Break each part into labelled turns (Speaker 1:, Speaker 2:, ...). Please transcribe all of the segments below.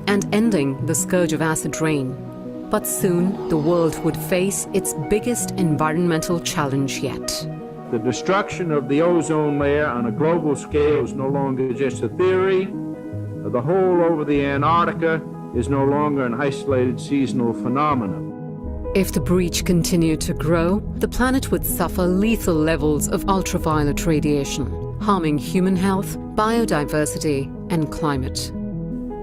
Speaker 1: and ending the scourge of acid rain. But soon, the world would face its biggest environmental challenge yet.
Speaker 2: The destruction of the ozone layer on a global scale is no longer just a theory. The hole over the Antarctica is no longer an isolated seasonal phenomenon.
Speaker 1: If the breach continued to grow, the planet would suffer lethal levels of ultraviolet radiation, harming human health, biodiversity, and climate.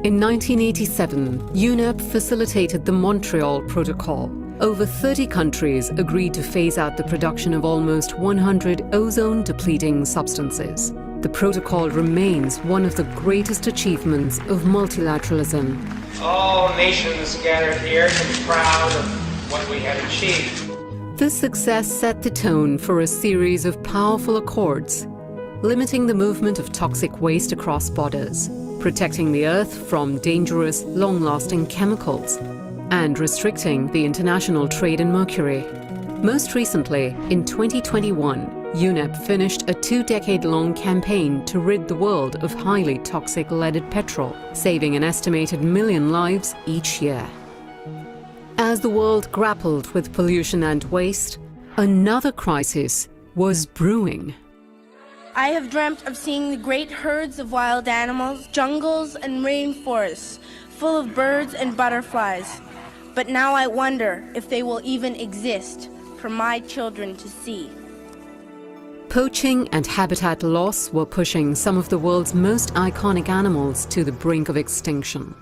Speaker 1: In 1987, UNEP facilitated the Montreal Protocol. Over 30 countries agreed to phase out the production of almost 100 ozone-depleting substances. The protocol remains one of the greatest achievements of multilateralism.
Speaker 3: All nations gathered here to be proud of what we had achieved.
Speaker 1: This success set the tone for a series of powerful accords, limiting the movement of toxic waste across borders, protecting the Earth from dangerous, long-lasting chemicals, and restricting the international trade in mercury. Most recently, in 2021, UNEP finished a 2-decade-long campaign to rid the world of highly toxic leaded petrol, saving an estimated 1 million lives each year. As the world grappled with pollution and waste, another crisis was brewing.
Speaker 4: I have dreamt of seeing the great herds of wild animals, jungles and rainforests, full of birds and butterflies. But now I wonder if they will even exist for my children to see.
Speaker 1: Poaching and habitat loss were pushing some of the world's most iconic animals to the brink of extinction.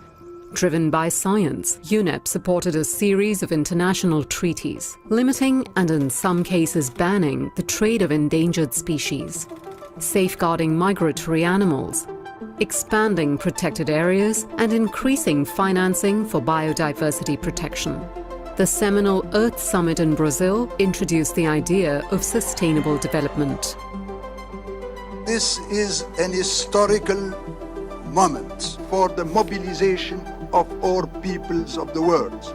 Speaker 1: Driven by science, UNEP supported a series of international treaties, limiting and in some cases banning the trade of endangered species, safeguarding migratory animals, expanding protected areas, and increasing financing for biodiversity protection. The seminal Earth Summit in Brazil introduced the idea of sustainable development.
Speaker 5: This is an historical moment for the mobilization of all peoples of the world.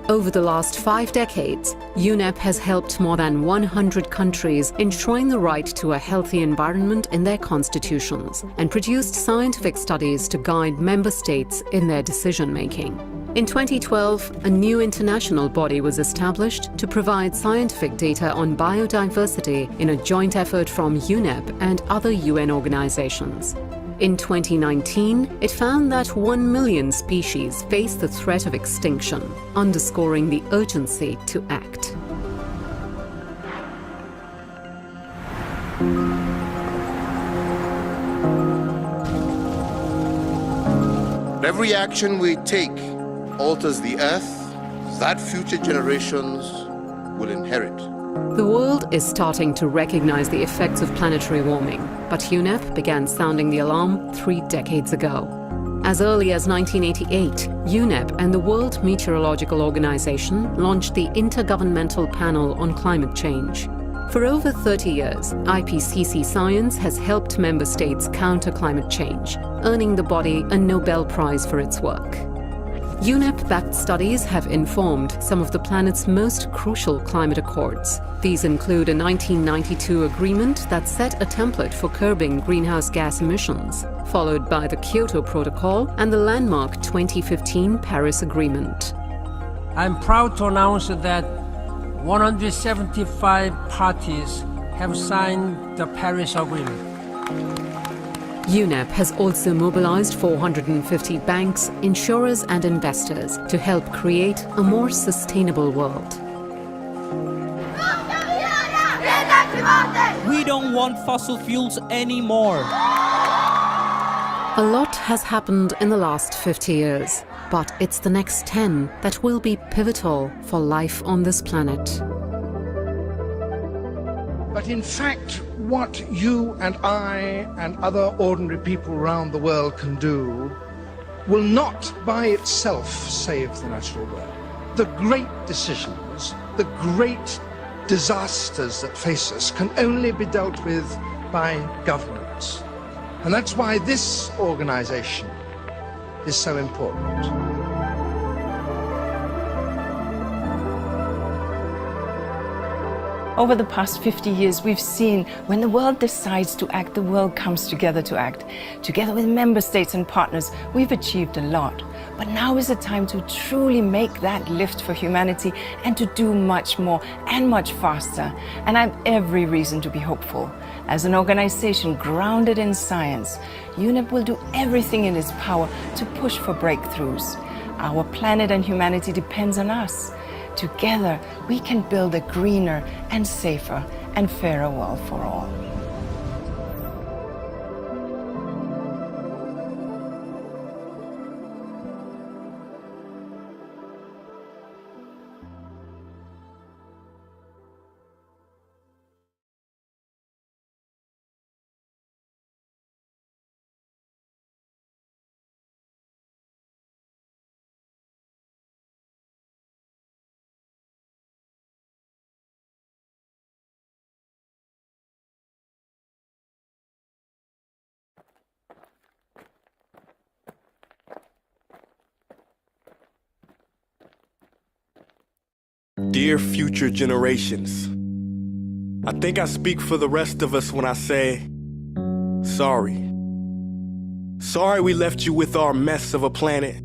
Speaker 1: Over the last 5 decades, UNEP has helped more than 100 countries ensuring the right to a healthy environment in their constitutions and produced scientific studies to guide member states in their decision-making. In 2012, a new international body was established to provide scientific data on biodiversity in a joint effort from UNEP and other UN organizations. In 2019, it found that 1 million species face the threat of extinction, underscoring the urgency to act.
Speaker 6: Every action we take alters the Earth that future generations will inherit.
Speaker 1: The world is starting to recognize the effects of planetary warming, but UNEP began sounding the alarm 3 decades ago. As early as 1988, UNEP and the World Meteorological Organization launched the Intergovernmental Panel on Climate Change. For over 30 years, IPCC science has helped member states counter climate change, earning the body a Nobel Prize for its work. UNEP-backed studies have informed some of the planet's most crucial climate accords. These include a 1992 agreement that set a template for curbing greenhouse gas emissions, followed by the Kyoto Protocol and the landmark 2015 Paris Agreement.
Speaker 7: I'm proud to announce that 175 parties have signed the Paris Agreement.
Speaker 1: UNEP has also mobilized 450 banks, insurers and investors to help create a more sustainable world.
Speaker 8: We don't want fossil fuels anymore.
Speaker 1: A lot has happened in the last 50 years, but it's the next 10 that will be pivotal for life on this planet.
Speaker 9: But in fact, what you and I and other ordinary people around the world can do will not by itself save the natural world. The great decisions, the great disasters that face us can only be dealt with by governments. And that's why this organization is so important.
Speaker 10: Over the past 50 years, we've seen when the world decides to act, the world comes together to act. Together with member states and partners, we've achieved a lot. But now is the time to truly make that lift for humanity and to do much more and much faster. And I have every reason to be hopeful. As an organization grounded in science, UNEP will do everything in its power to push for breakthroughs. Our planet and humanity depends on us. Together, we can build a greener and safer and fairer world for all.
Speaker 11: Dear future generations, I think I speak for the rest of us when I say, sorry. Sorry we left you with our mess of a planet.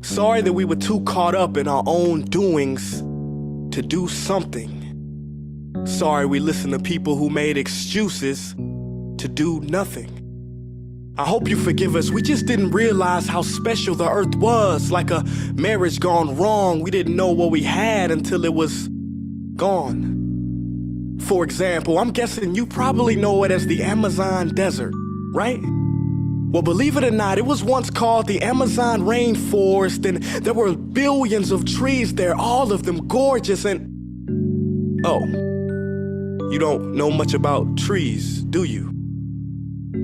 Speaker 11: Sorry that we were too caught up in our own doings to do something. Sorry we listened to people who made excuses to do nothing. I hope you forgive us. We just didn't realize how special the earth was. Like a marriage gone wrong, we didn't know what we had until it was gone. For example, I'm guessing you probably know it as the Amazon desert, right? Well, believe it or not, it was once called the Amazon rainforest, and there were billions of trees there, all of them gorgeous, and... Oh, you don't know much about trees, do you?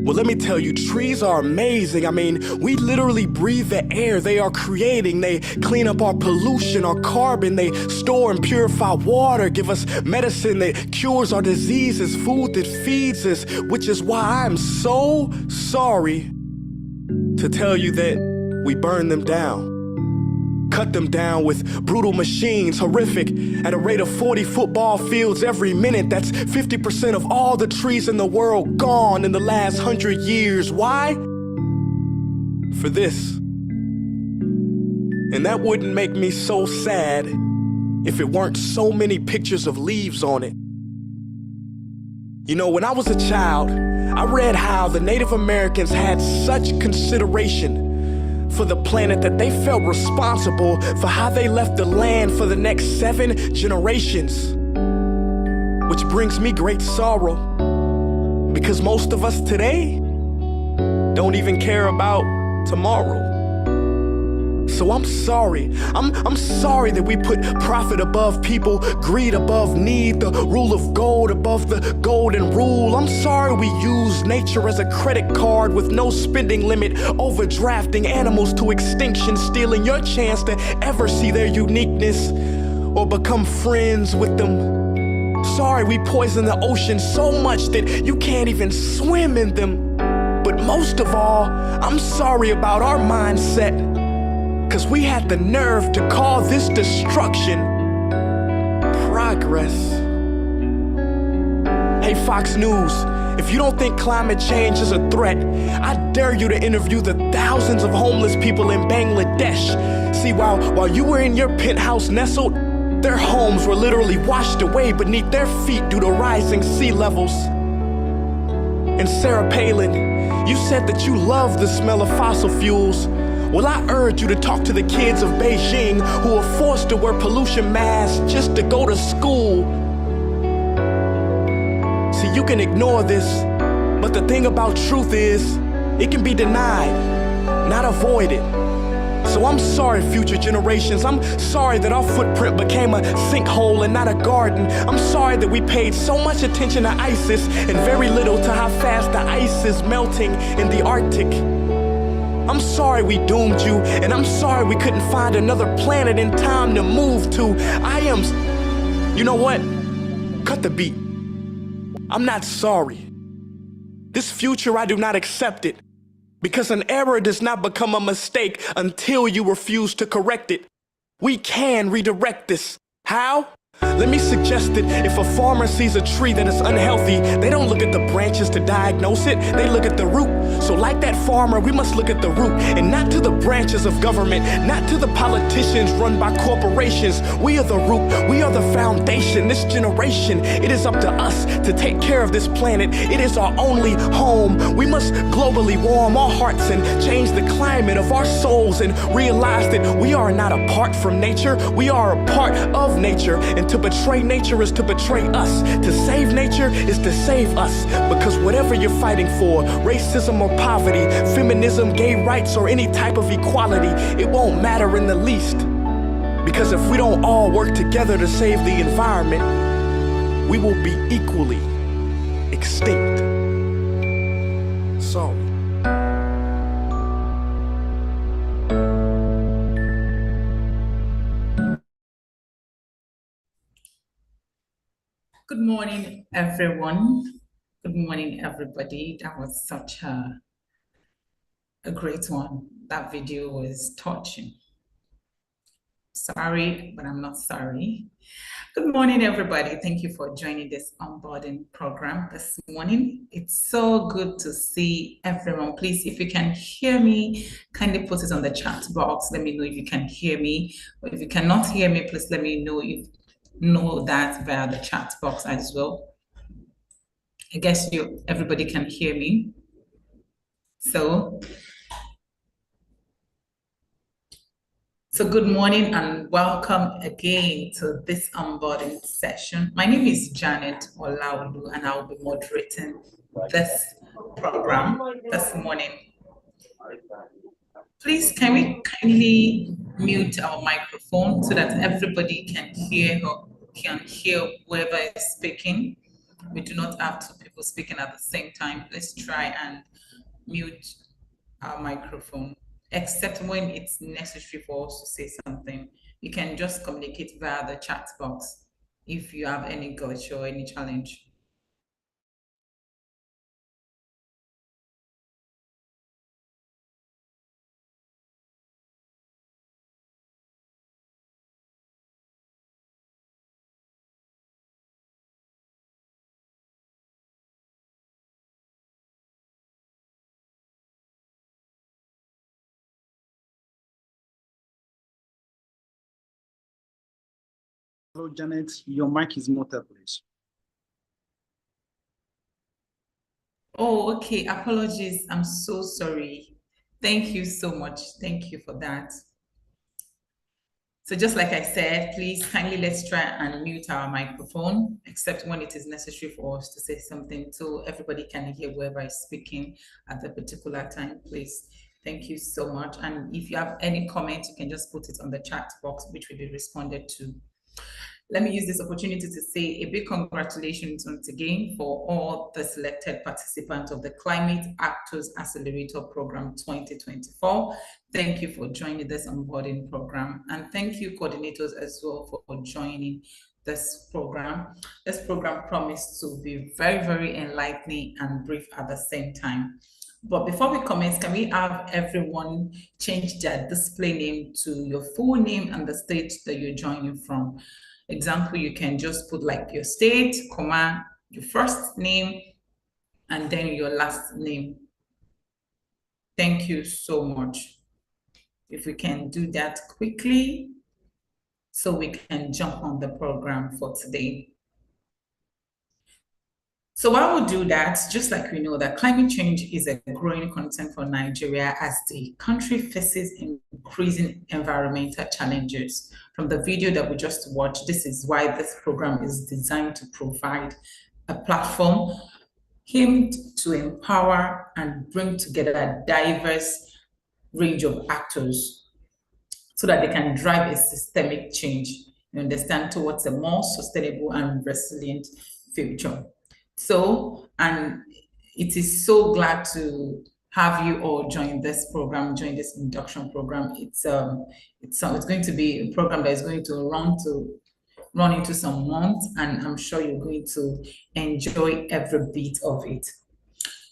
Speaker 11: Well, let me tell you, trees are amazing. I mean, we literally breathe the air they are creating. They clean up our pollution, our carbon. They store and purify water, give us medicine that cures our diseases, food that feeds us, which is why I'm so sorry to tell you that we burn them down. Cut them down with brutal machines, horrific, at a rate of 40 football fields every minute. That's 50% of all the trees in the world gone in the last 100 years. Why? For this. And that wouldn't make me so sad if it weren't so many pictures of leaves on it. You know, when I was a child, I read how the Native Americans had such consideration for the planet that they felt responsible for how they left the land for the next 7 generations. Which brings me great sorrow, because most of us today don't even care about tomorrow. So I'm sorry. I'm sorry that we put profit above people, greed above need, the rule of gold above the golden rule. I'm sorry we use nature as a credit card with no spending limit, overdrafting animals to extinction, stealing your chance to ever see their uniqueness or become friends with them. Sorry we poison the ocean so much that you can't even swim in them. But most of all, I'm sorry about our mindset, 'cause we had the nerve to call this destruction progress. Hey Fox News, if you don't think climate change is a threat, I dare you to interview the thousands of homeless people in Bangladesh. See, while you were in your penthouse nestled, their homes were literally washed away beneath their feet due to rising sea levels. And Sarah Palin, you said that you love the smell of fossil fuels. Well, I urge you to talk to the kids of Beijing who are forced to wear pollution masks just to go to school. See, you can ignore this, but the thing about truth is, it can be denied, not avoided. So I'm sorry, future generations. I'm sorry that our footprint became a sinkhole and not a garden. I'm sorry that we paid so much attention to ISIS and very little to how fast the ice is melting in the Arctic. I'm sorry we doomed you, and I'm sorry we couldn't find another planet in time to move to. You know what? Cut the beat. I'm not sorry. This future, I do not accept it, because an error does not become a mistake until you refuse to correct it. We can redirect this. How? Let me suggest that if a farmer sees a tree that is unhealthy, they don't look at the branches to diagnose it, they look at the root. So like that farmer, we must look at the root and not to the branches of government, not to the politicians run by corporations. We are the root, we are the foundation. This generation, it is up to us to take care of this planet. It is our only home. We must globally warm our hearts and change the climate of our souls and realize that we are not apart from nature, we are a part of nature. And to betray nature is to betray us. To save nature is to save us. Because whatever you're fighting for, racism or poverty, feminism, gay rights, or any type of equality, it won't matter in the least. Because if we don't all work together to save the environment, we will be equally extinct. So,
Speaker 12: good morning, everyone. Good morning, everybody. That was such a great one. That video was touching. Sorry, but I'm not sorry. Good morning, everybody. Thank you for joining this onboarding program this morning. It's so good to see everyone. Please, if you can hear me, kindly put it on the chat box. Let me know if you can hear me. Or if you cannot hear me, please let me know that via the chat box as well. I guess everybody can hear me. So good morning and welcome again to this onboarding session. My name is Janet Olaolu and I'll be moderating this program this morning. Please, can we kindly mute our microphone so that everybody can hear whoever is speaking? We do not have two people speaking at the same time. Let's try and mute our microphone, except when it's necessary for us to say something. You can just communicate via the chat box if you have any glitch or any challenge.
Speaker 13: Hello, Janet, your mic is muted, please.
Speaker 12: Oh, okay. Apologies. I'm so sorry. Thank you so much. Thank you for that. So just like I said, please kindly let's try and mute our microphone, except when it is necessary for us to say something so everybody can hear whoever is speaking at the particular time, please. Thank you so much. And if you have any comments, you can just put it on the chat box, which will be responded to. Let me use this opportunity to say a big congratulations once again for all the selected participants of the Climate Actors Accelerator Program 2024. Thank you for joining this onboarding program. And thank you, coordinators, as well for joining this program. This program promised to be very, very enlightening and brief at the same time. But before we commence, can we have everyone change their display name to your full name and the state that you're joining from? Example, you can just put like your state, comma, your first name, and then your last name. Thank you so much. If we can do that quickly, so we can jump on the program for today. So while we do that, just like we know that climate change is a growing concern for Nigeria as the country faces increasing environmental challenges. From the video that we just watched, this is why this program is designed to provide a platform aimed to empower and bring together a diverse range of actors so that they can drive a systemic change, you understand, towards a more sustainable and resilient future. So, and it is so glad to have you all join this program, join this induction program. It's going to be a program that is going to run into some months, and I'm sure you're going to enjoy every bit of it.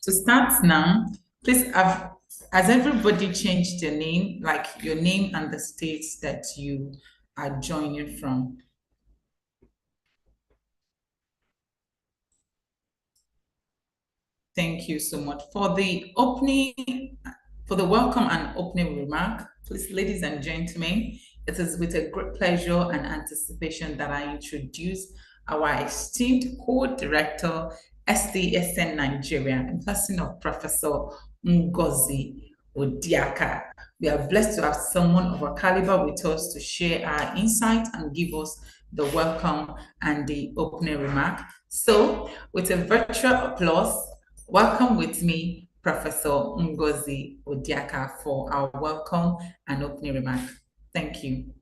Speaker 12: To start now, please has everybody changed their name, like your name and the states that you are joining from? Thank you so much. For the welcome and opening remark, please, ladies and gentlemen, it is with a great pleasure and anticipation that I introduce our esteemed co-director, SDSN Nigeria, in person of Professor Ngozi Odiaka. We are blessed to have someone of our caliber with us to share our insight and give us the welcome and the opening remark. So, with a virtual applause, welcome with me, Professor Ngozi Odiaka, for our welcome and opening remark. Thank you.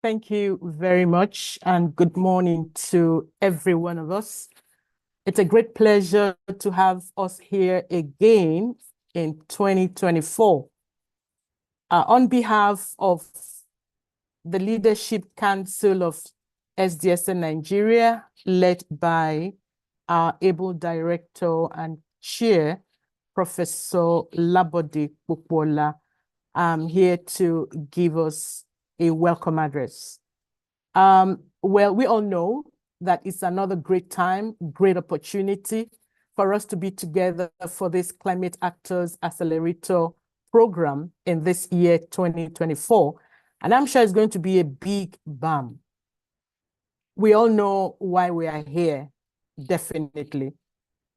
Speaker 14: Thank you very much, and good morning to every one of us. It's a great pleasure to have us here again in 2024. On behalf of the Leadership Council of SDSN Nigeria, led by our able director and chair, Professor Labode Popola, I'm here to give us a welcome address. Well, we all know that it's another great time, great opportunity for us to be together for this Climate Actors Accelerator program in this year, 2024. And I'm sure it's going to be a big bang. We all know why we are here, definitely.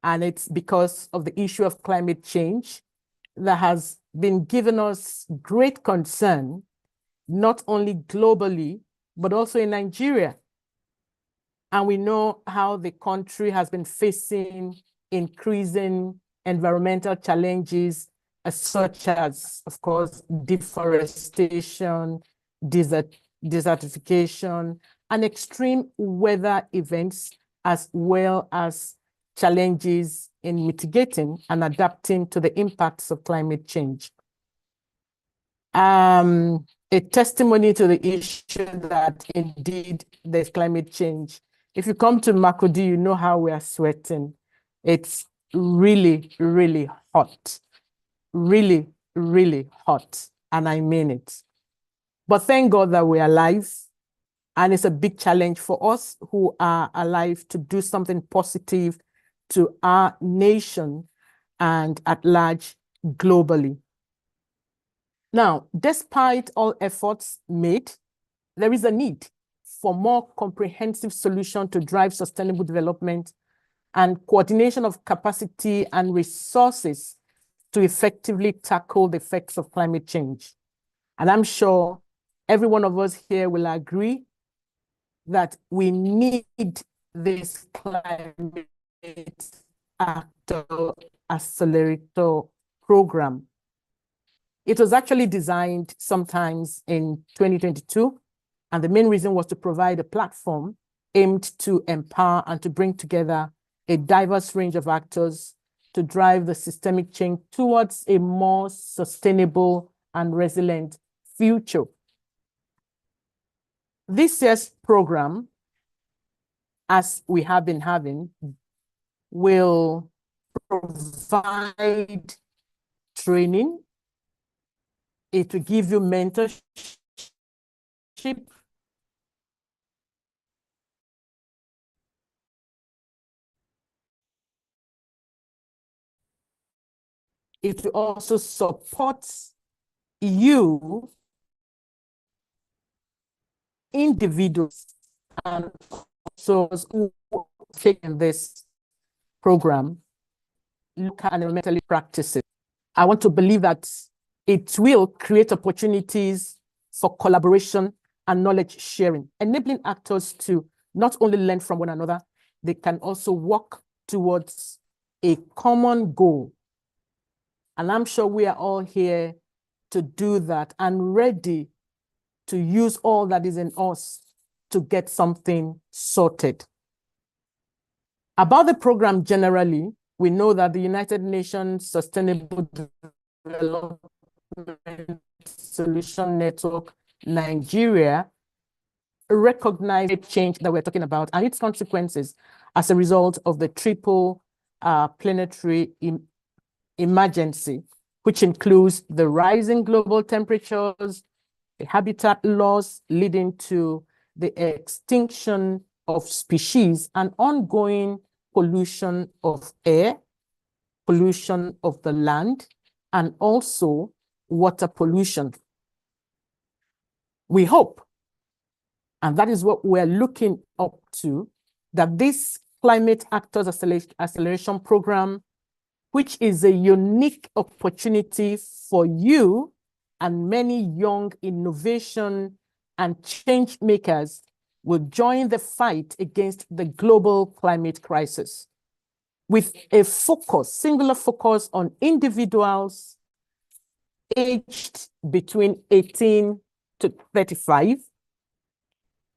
Speaker 14: And it's because of the issue of climate change that has been giving us great concern, not only globally, but also in Nigeria. And we know how the country has been facing increasing environmental challenges, such as, of course, deforestation, desertification, and extreme weather events, as well as challenges in mitigating and adapting to the impacts of climate change. A testimony to the issue that indeed there's climate change. If you come to Makurdi, you know how we are sweating. It's really, really hot. Really, really hot. And I mean it. But thank God that we're alive. And it's a big challenge for us who are alive to do something positive to our nation and at large globally. Now, despite all efforts made, there is a need for more comprehensive solution to drive sustainable development and coordination of capacity and resources to effectively tackle the effects of climate change. And I'm sure every one of us here will agree that we need this climate actor accelerator program. It was actually designed sometimes in 2022, and the main reason was to provide a platform aimed to empower and to bring together a diverse range of actors to drive the systemic change towards a more sustainable and resilient future. This year's program, as we have been having, will provide training. It will give you mentorship. It will also support you, individuals, and also who take in this program, look at environmentally practice it. I want to believe that it will create opportunities for collaboration and knowledge sharing, enabling actors to not only learn from one another, they can also work towards a common goal. And I'm sure we are all here to do that and ready to use all that is in us to get something sorted. About the program generally, we know that the United Nations Sustainable Development Solution Network, Nigeria, recognized the change that we're talking about and its consequences as a result of the triple planetary emergency, which includes the rising global temperatures, the habitat loss leading to the extinction of species and ongoing pollution of air, pollution of the land, and also water pollution. We hope, and that is what we're looking up to, that this Climate Actors Acceleration Program, which is a unique opportunity for you and many young innovation and change makers, will join the fight against the global climate crisis with a focus, singular focus on individuals aged between 18 to 35.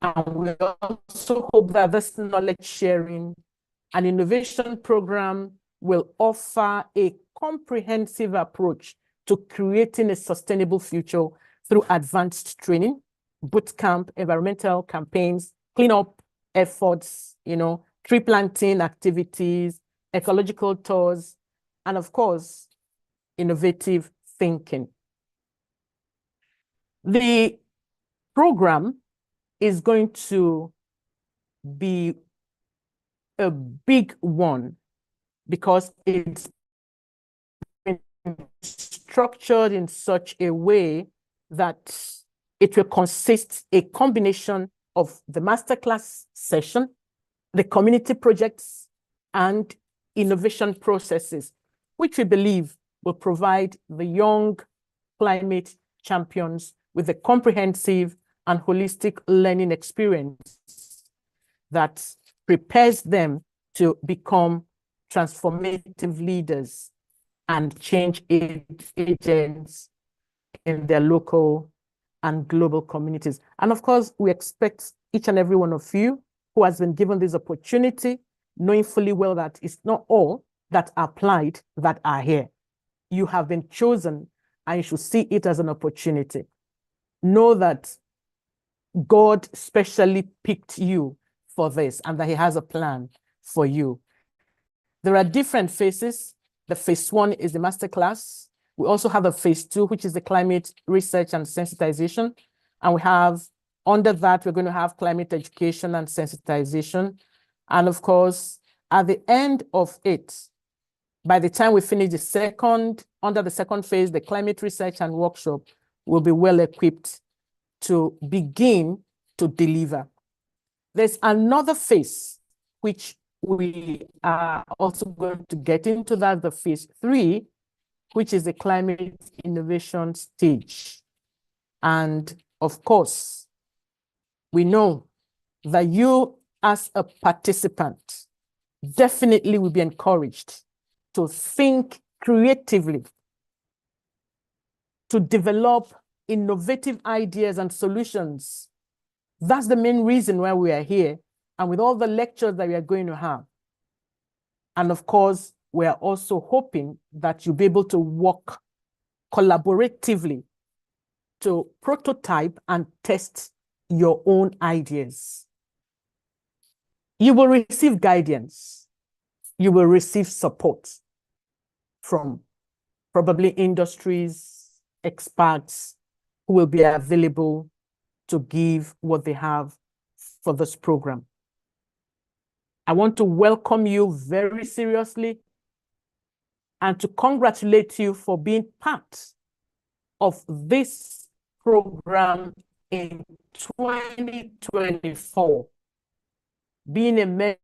Speaker 14: And we also hope that this knowledge sharing and innovation program will offer a comprehensive approach to creating a sustainable future through advanced training, bootcamp, environmental campaigns, cleanup efforts, tree planting activities, ecological tours, and of course, innovative thinking. The program is going to be a big one because it's been structured in such a way that it will consist a combination of the masterclass session, the community projects, and innovation processes, which we believe will provide the young climate champions with a comprehensive and holistic learning experience that prepares them to become transformative leaders and change agents in their local and global communities. And of course, we expect each and every one of you who has been given this opportunity, knowing fully well that it's not all that applied that are here. You have been chosen and you should see it as an opportunity. Know that God specially picked you for this and that he has a plan for you. There are different phases. The phase 1 is the masterclass. We also have a phase 2, which is the climate research and sensitization. And we have, under that, we're going to have climate education and sensitization. And of course, at the end of it, by the time we finish under the second phase, the climate research and workshop, will be well equipped to begin to deliver. There's another phase, which we are also going to get into, that the phase 3, which is the climate innovation stage. And of course, we know that you as a participant definitely will be encouraged to think creatively, to develop innovative ideas and solutions. That's the main reason why we are here, and with all the lectures that we are going to have. And of course, we are also hoping that you'll be able to work collaboratively to prototype and test your own ideas. You will receive guidance. You will receive support from probably industries, experts who will be available to give what they have for this program. I want to welcome you very seriously and to congratulate you for being part of this program in 2024, being a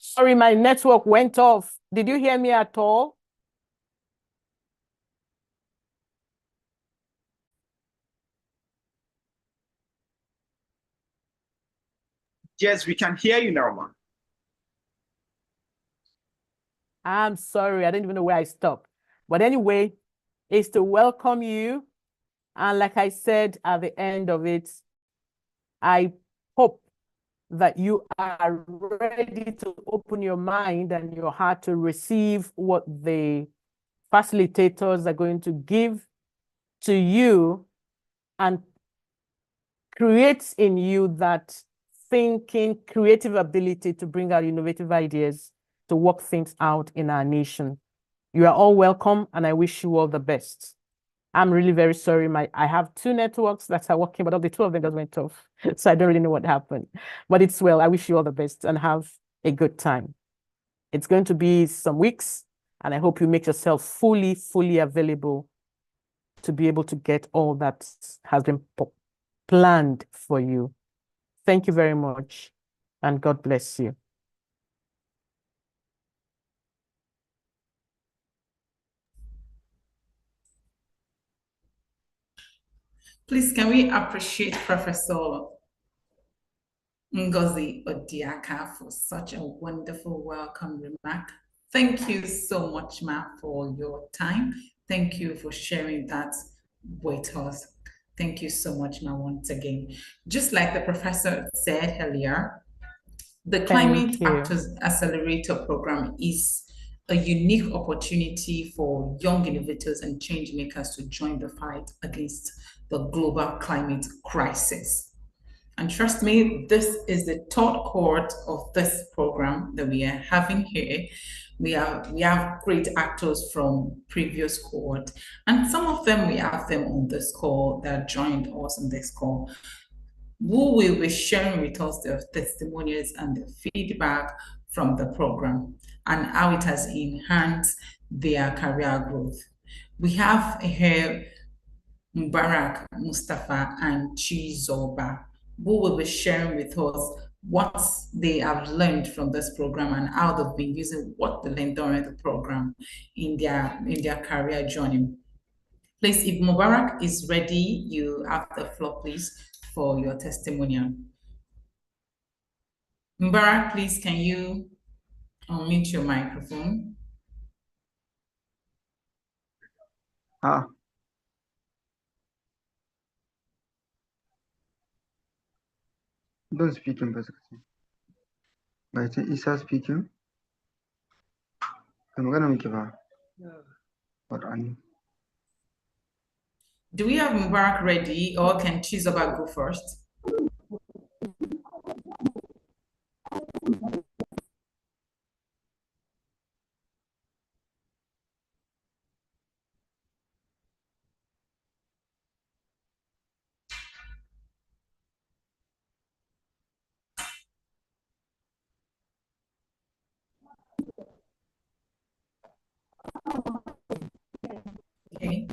Speaker 14: Sorry, my network went off. Did you hear me at all?
Speaker 13: Yes, we can hear you now, ma'am.
Speaker 14: I'm sorry, I didn't even know where I stopped. But anyway, it's to welcome you. And like I said at the end of it, I hope that you are ready to open your mind and your heart to receive what the facilitators are going to give to you and creates in you that thinking, creative ability to bring out innovative ideas to work things out in our nation. You are all welcome, and I wish you all the best. I'm really very sorry. I have two networks that are working, but the two of them just went off. So I don't really know what happened. But it's well. I wish you all the best and have a good time. It's going to be some weeks, and I hope you make yourself fully available to be able to get all that has been planned for you. Thank you very much, and God bless you.
Speaker 12: Please, can we appreciate Professor Ngozi Odiaka for such a wonderful welcome remark? Thank you so much, Ma, for your time. Thank you for sharing that with us. Thank you so much, Ma, once again. Just like the professor said earlier, the Climate Actors Accelerator Program is a unique opportunity for young innovators and change makers to join the fight against the global climate crisis. And trust me, this is the third cohort of this program that we are having here. We have great actors from previous cohort, and some of them we have them on this call that joined us on this call, who will be sharing with us their testimonials and the feedback from the program and how it has enhanced their career growth. We have here Mubarak, Mustafa, and Chizoba, who will be sharing with us what they have learned from this program and how they've been using what they learned during the program in their career journey. Please, if Mubarak is ready, you have the floor, please, for your testimonial. Mubarak, please, can you unmute your microphone?
Speaker 15: Don't speak in basically. Like Isa speaking. I'm gonna give her. What Annie?
Speaker 12: Do we have Mubarak ready, or can Chizoba go first? Okay.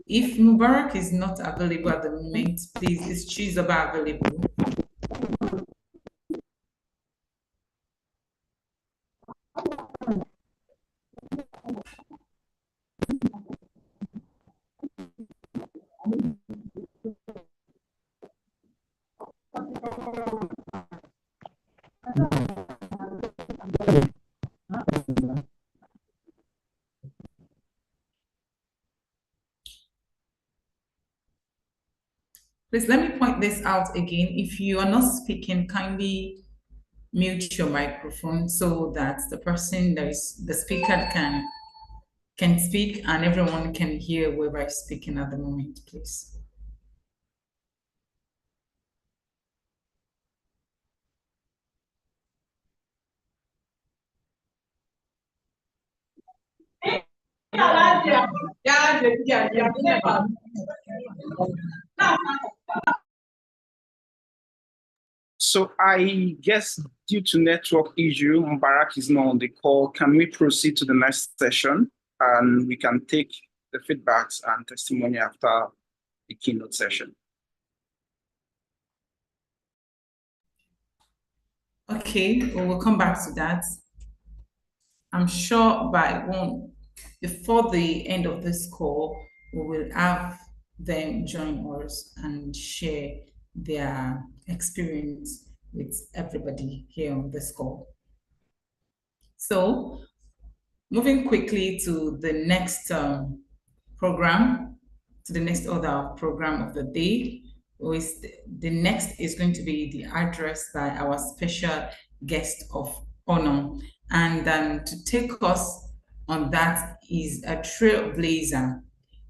Speaker 12: If Mubarak is not available at the moment, please, is Chizoba available? Please let me point this out again. If you are not speaking, kindly mute your microphone so that the person that is the speaker can speak and everyone can hear whoever is speaking at the moment, please.
Speaker 13: So I guess due to network issue, Mubarak is not on the call. Can we proceed to the next session and we can take the feedbacks and testimony after the keynote session?
Speaker 12: Okay, we'll come back to that. I'm sure before the end of this call, we will have them join us and share their experience with everybody here on this call. So, moving quickly to the next program, to the next other program of the day, the next is going to be the address by our special guest of honor. And to take us on that is a trailblazer,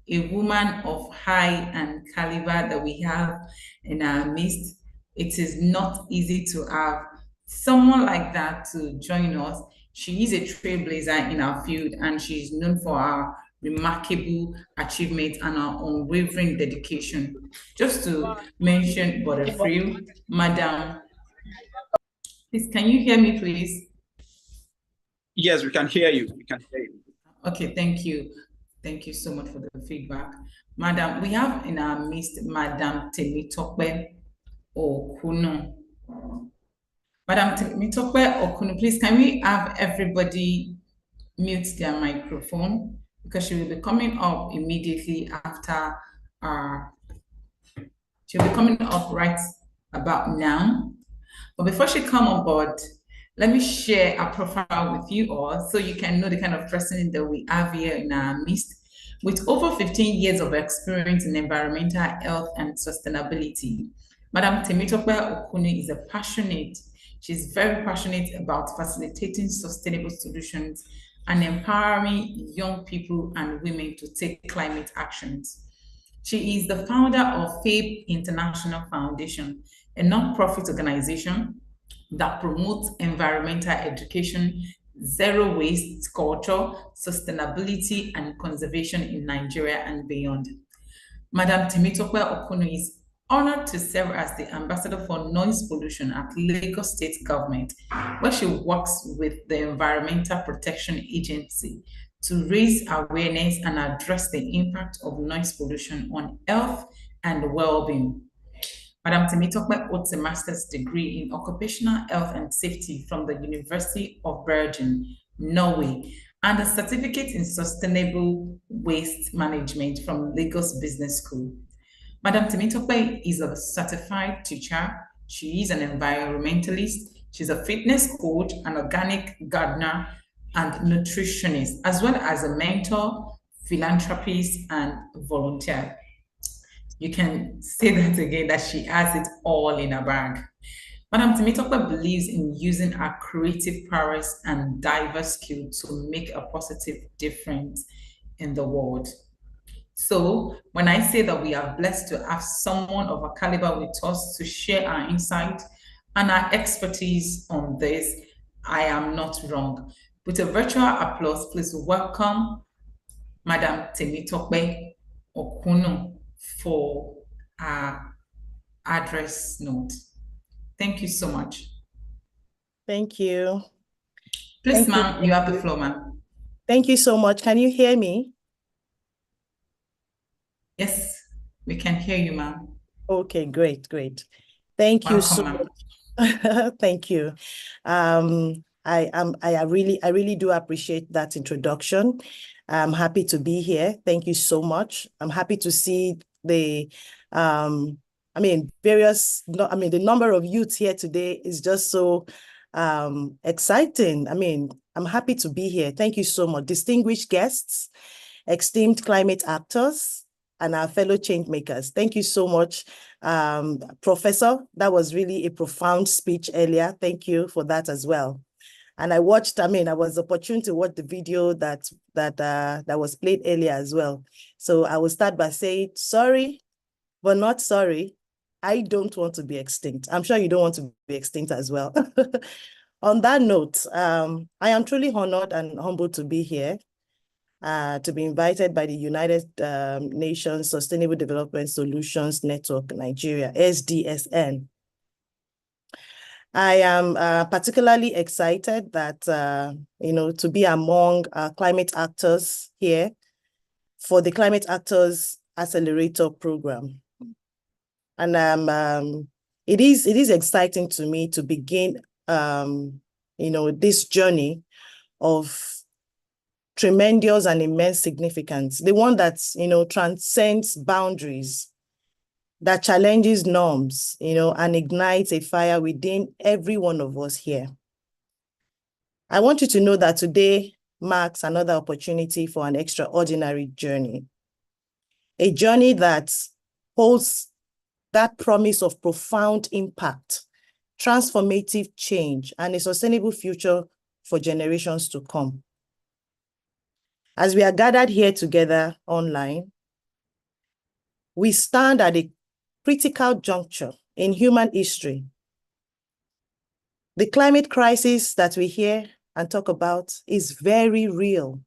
Speaker 12: a woman of high and caliber that we have in our midst. It is not easy to have someone like that to join us. She is a trailblazer in our field, and she is known for her remarkable achievement and her unwavering dedication. Just to mention but a few, Madam, please, can you hear me, please?
Speaker 13: Yes, we can hear you. We can hear you.
Speaker 12: Okay, thank you. Thank you so much for the feedback. Madam, we have in our midst Madam Temitope Okuno. Madam Temitope Okuno, please, can we have everybody mute their microphone? Because she will be coming up immediately after she'll be coming up right about now. But before she come on board, let me share a profile with you all so you can know the kind of person that we have here in our midst. With over 15 years of experience in environmental health and sustainability, Madam Temitope Okuno she's very passionate about facilitating sustainable solutions and empowering young people and women to take climate actions. She is the founder of CAAP International Foundation, a non-profit organization that promotes environmental education, zero waste culture, sustainability, and conservation in Nigeria and beyond. Madam Temitope Okuno is honored to serve as the ambassador for noise pollution at Lagos State Government, where she works with the Environmental Protection Agency to raise awareness and address the impact of noise pollution on health and well-being. Madam Temitope holds a master's degree in occupational health and safety from the University of Bergen, Norway, and a certificate in sustainable waste management from Lagos Business School. Madam Temitope is a certified teacher. She is an environmentalist. She's a fitness coach, an organic gardener, and nutritionist, as well as a mentor, philanthropist, and volunteer. You can say that again, that she has it all in her bag. Madam Temitope believes in using her creative prowess and diverse skills to make a positive difference in the world. So when I say that we are blessed to have someone of a caliber with us to share our insight and our expertise on this, I am not wrong. With a virtual applause, please welcome Madam Temitope Okuno for our address note. Thank you so much.
Speaker 16: Thank you.
Speaker 12: Please, ma'am, you have the floor, ma'am.
Speaker 16: Thank you so much. Can you hear me?
Speaker 12: Yes, we can hear you, ma'am.
Speaker 16: Okay, great. Thank you so much. Thank you. I really do appreciate that introduction. I'm happy to be here. Thank you so much. I'm happy to see the the number of youths here today is just so exciting. I'm happy to be here. Thank you so much. Distinguished guests, esteemed climate actors, and our fellow change makers. Thank you so much, Professor. That was really a profound speech earlier. Thank you for that as well. And I watched, I was opportune to watch the video that was played earlier as well. So I will start by saying, sorry, but not sorry. I don't want to be extinct. I'm sure you don't want to be extinct as well. On that note, I am truly honored and humbled to be here, to be invited by the United Nations Sustainable Development Solutions Network Nigeria, SDSN. I am particularly excited that, to be among climate actors here for the Climate Actors Accelerator Program. And it is exciting to me to begin this journey of tremendous and immense significance, the one that, transcends boundaries, that challenges norms, and ignites a fire within every one of us here. I want you to know that today marks another opportunity for an extraordinary journey, a journey that holds that promise of profound impact, transformative change, and a sustainable future for generations to come. As we are gathered here together online, we stand at a critical juncture in human history. The climate crisis that we hear and talk about is very real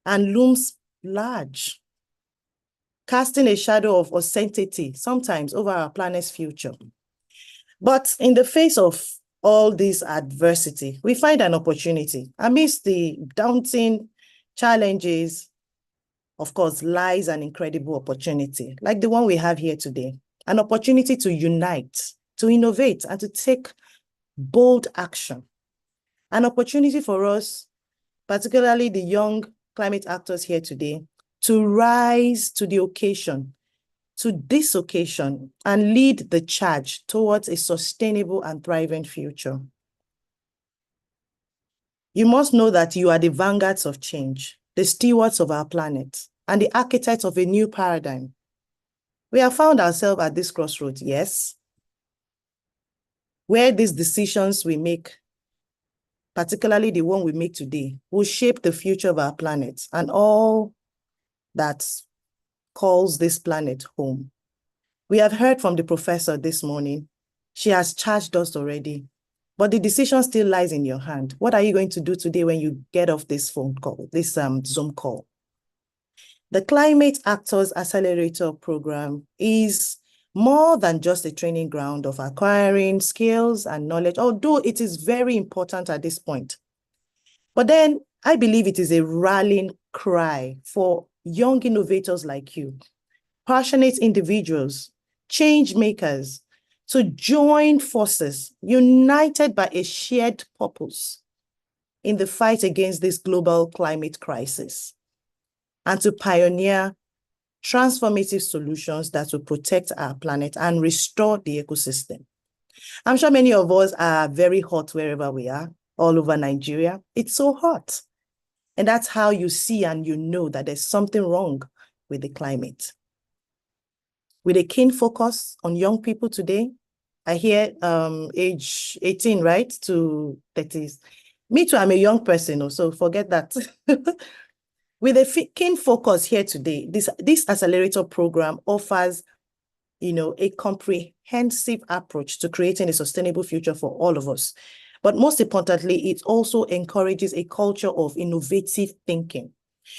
Speaker 16: and looms large, casting a shadow of uncertainty sometimes over our planet's future. But in the face of all this adversity, we find an opportunity. Amidst the daunting challenges, of course, lies an incredible opportunity, like the one we have here today, an opportunity to unite, to innovate, and to take bold action. An opportunity for us, particularly the young climate actors here today, to rise to the occasion, to this occasion, and lead the charge towards a sustainable and thriving future. You must know that you are the vanguards of change, the stewards of our planet, and the architects of a new paradigm. We have found ourselves at this crossroads, yes, where these decisions we make, particularly the one we make today, will shape the future of our planet and all that calls this planet home. We have heard from the professor this morning. She has charged us already, but the decision still lies in your hand. What are you going to do today when you get off this phone call, this Zoom call? The Climate Actors Accelerator Program is more than just a training ground of acquiring skills and knowledge, although it is very important at this point. But then I believe it is a rallying cry for young innovators like you, passionate individuals, change makers, to join forces, united by a shared purpose in the fight against this global climate crisis, and to pioneer transformative solutions that will protect our planet and restore the ecosystem. I'm sure many of us are very hot wherever we are, all over Nigeria. It's so hot. And that's how you see and you know that there's something wrong with the climate. With a keen focus on young people today, I hear age 18, right, to 30s. Me too, I'm a young person, so forget that. With a keen focus here today, this accelerator program offers, a comprehensive approach to creating a sustainable future for all of us. But most importantly, it also encourages a culture of innovative thinking,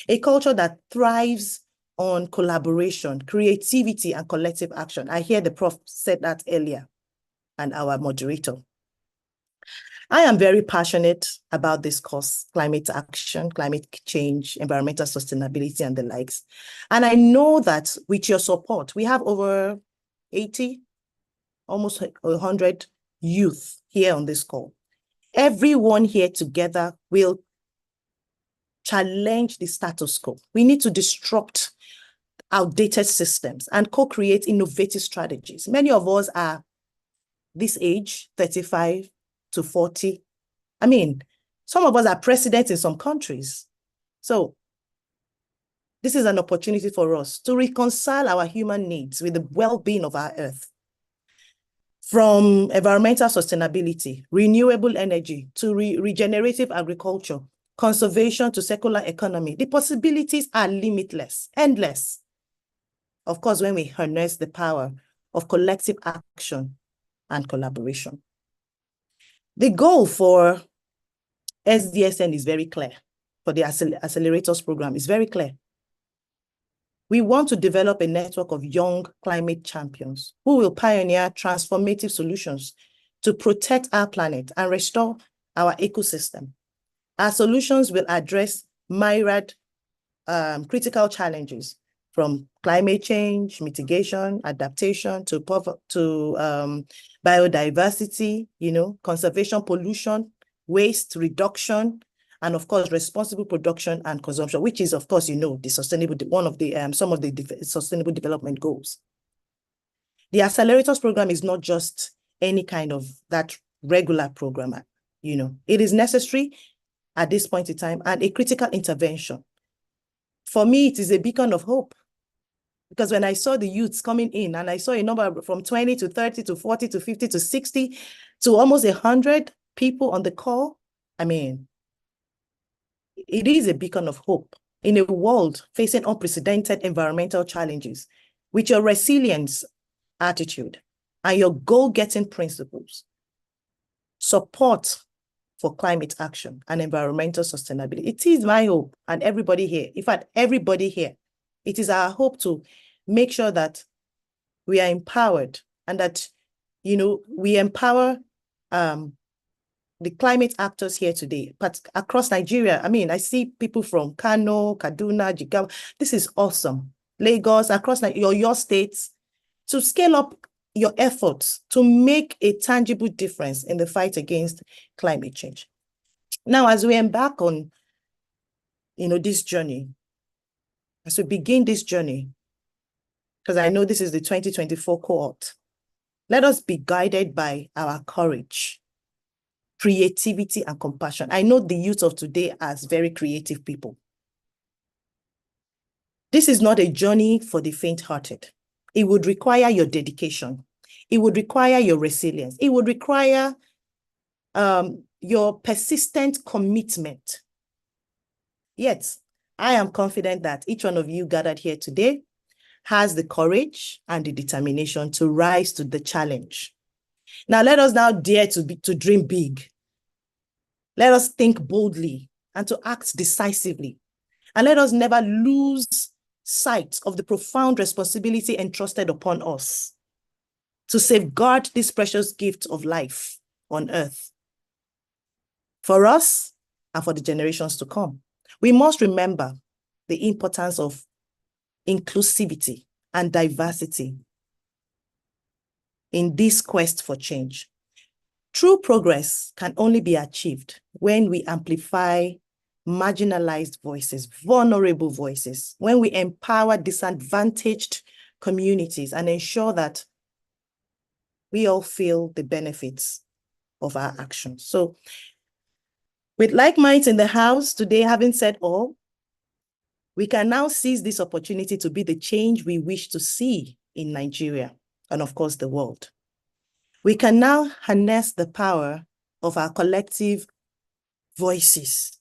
Speaker 16: a culture that thrives on collaboration, creativity, and collective action. I hear the prof said that earlier, and our moderator. I am very passionate about this course, climate action, climate change, environmental sustainability, and the likes. And I know that with your support, we have over 80, almost 100 youth here on this call. Everyone here together will challenge the status quo. We need to disrupt outdated systems and co-create innovative strategies. Many of us are this age, 35 to 40. I mean, some of us are presidents in some countries. So this is an opportunity for us to reconcile our human needs with the well-being of our earth. From environmental sustainability, renewable energy, to regenerative agriculture, conservation to circular economy, the possibilities are limitless, endless. Of course, when we harness the power of collective action and collaboration. The goal for SDSN is very clear, for the Accelerators program is very clear. We want to develop a network of young climate champions who will pioneer transformative solutions to protect our planet and restore our ecosystem. Our solutions will address myriad critical challenges, from climate change, mitigation, adaptation, to biodiversity, conservation, pollution, waste reduction, and of course, responsible production and consumption, which is, of course, the sustainable, one of the, some of the sustainable development goals. The Accelerators program is not just any kind of that regular program, it is necessary at this point in time and a critical intervention. For me, it is a beacon of hope. Because when I saw the youths coming in and I saw a number from 20 to 30 to 40 to 50 to 60 to almost 100 people on the call, it is a beacon of hope in a world facing unprecedented environmental challenges. With your resilience attitude and your goal-getting principles, support for climate action and environmental sustainability. It is my hope, and everybody here, in fact, everybody here, it is our hope to make sure that we are empowered and that, we empower the climate actors here today, but across Nigeria. I see people from Kano, Kaduna, Jigawa. This is awesome. Lagos, across your states, to scale up your efforts to make a tangible difference in the fight against climate change. Now, as we embark on, this journey, as we begin this journey, because I know this is the 2024 cohort, let us be guided by our courage, creativity, and compassion. I know the youth of today as very creative people. This is not a journey for the faint-hearted. It would require your dedication. It would require your resilience. It would require your persistent commitment. Yet, I am confident that each one of you gathered here today has the courage and the determination to rise to the challenge. Now, let us now dare to dream big. Let us think boldly and to act decisively. And let us never lose sight of the profound responsibility entrusted upon us to safeguard this precious gift of life on earth for us and for the generations to come. We must remember the importance of inclusivity and diversity in this quest for change. True progress can only be achieved when we amplify marginalized voices, vulnerable voices, when we empower disadvantaged communities and ensure that we all feel the benefits of our actions. So, with like minds in the house today, having said all, we can now seize this opportunity to be the change we wish to see in Nigeria and, of course, the world. We can now harness the power of our collective voices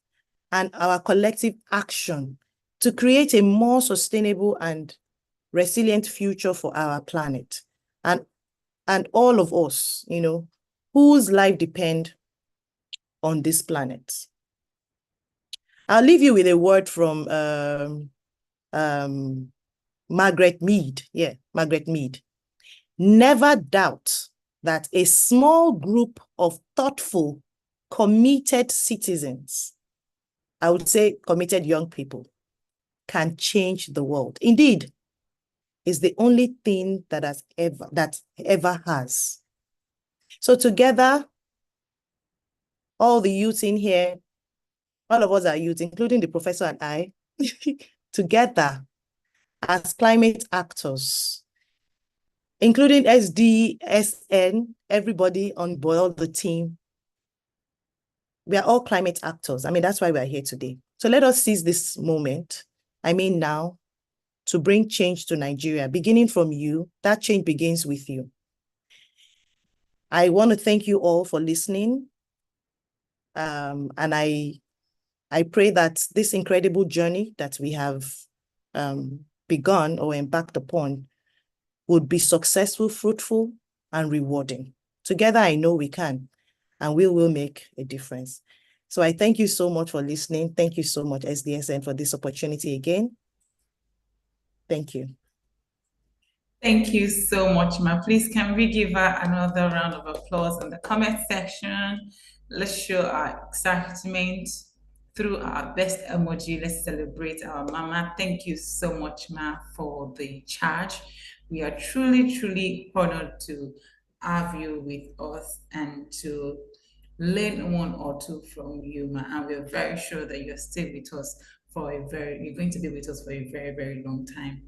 Speaker 16: and our collective action to create a more sustainable and resilient future for our planet and all of us, whose life depend on this planet. I'll leave you with a word from Margaret Mead. Yeah, Margaret Mead. Never doubt that a small group of thoughtful, committed citizens, I would say committed young people, can change the world. Indeed, is the only thing that ever has. So together, all the youth in here, all of us are youth, including the professor and I, together as climate actors, including SDSN, everybody on board, all the team. We are all climate actors. That's why we are here today. So let us seize this moment, now, to bring change to Nigeria, beginning from you. That change begins with you. I want to thank you all for listening. And I pray that this incredible journey that we have begun or embarked upon would be successful, fruitful, and rewarding. Together, I know we can, and we will make a difference. So I thank you so much for listening. Thank you so much, SDSN, for this opportunity again. Thank you.
Speaker 12: Thank you so much, Ma. Please, can we give her another round of applause in the comment section? Let's show our excitement through our best emoji. Let's celebrate our Mama. Thank you so much, Ma, for the charge. We are truly, truly honored to have you with us and to learn one or two from you, ma. And we're very sure that you're still with us you're going to be with us for a very, very long time,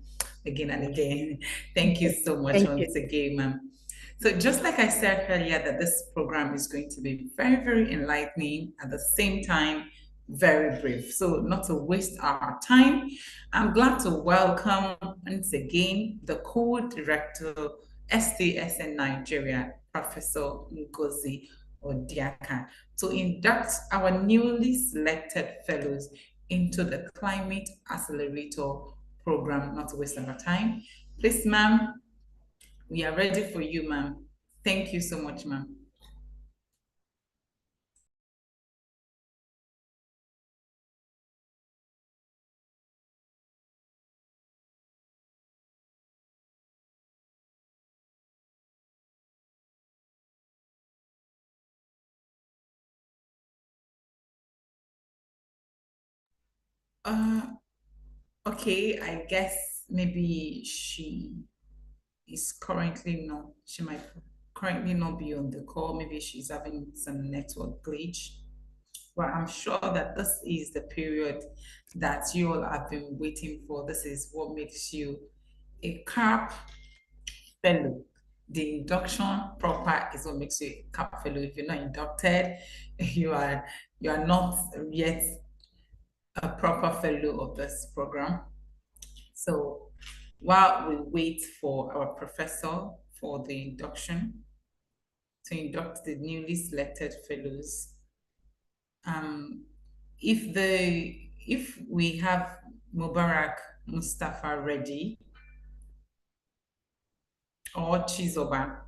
Speaker 12: again and again. Thank you so much
Speaker 16: Thank
Speaker 12: once again, ma'am. So just like I said earlier, that this program is going to be very, very enlightening, at the same time, very brief. So not to waste our time, I'm glad to welcome once again the co-director, STSN Nigeria, Professor Ngozi Odiaka, to induct our newly selected fellows into the Climate Accelerator program. Not to waste our time. Please, ma'am, we are ready for you, ma'am. Thank you so much, ma'am. Okay, I guess maybe she might currently not be on the call. Maybe she's having some network glitch. But I'm sure that this is the period that you all have been waiting for. This is what makes you a CAAP fellow. The induction proper is what makes you a CAAP fellow. If you're not inducted, you are not yet a proper fellow of this program. So while we wait for our professor for the induction to induct the newly selected fellows, if we have Mubarak Mustafa ready, or Chizoba.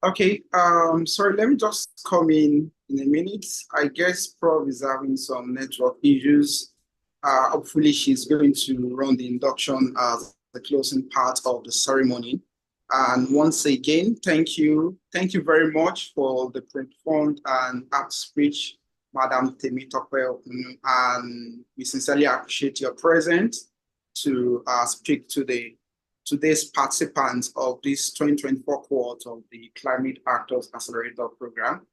Speaker 13: Okay, sorry, let me just come in a minute. I guess Prof is having some network issues. Hopefully she's going to run the induction as the closing part of the ceremony. And once again, thank you. Thank you very much for the profound and apt speech, Madam Temitope. And we sincerely appreciate your presence to speak to today's participants of this 2024 cohort of the Climate Actors Accelerator Program.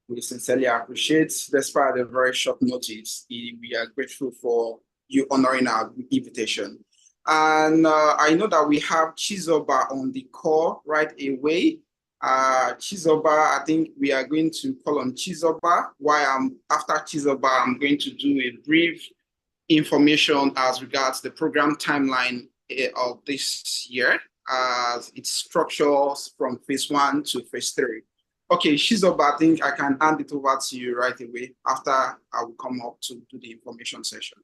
Speaker 13: We sincerely appreciate, despite the very short notice, we are grateful for you honoring our invitation. And I know that we have Chizoba on the call right away. Chizoba, I think we are going to call on Chizoba. After Chizoba, I'm going to do a brief information as regards the program timeline of this year, as it structures from phase 1 to phase 3. Okay, Shizoba, I think I can hand it over to you right away after I will come up to do the information session.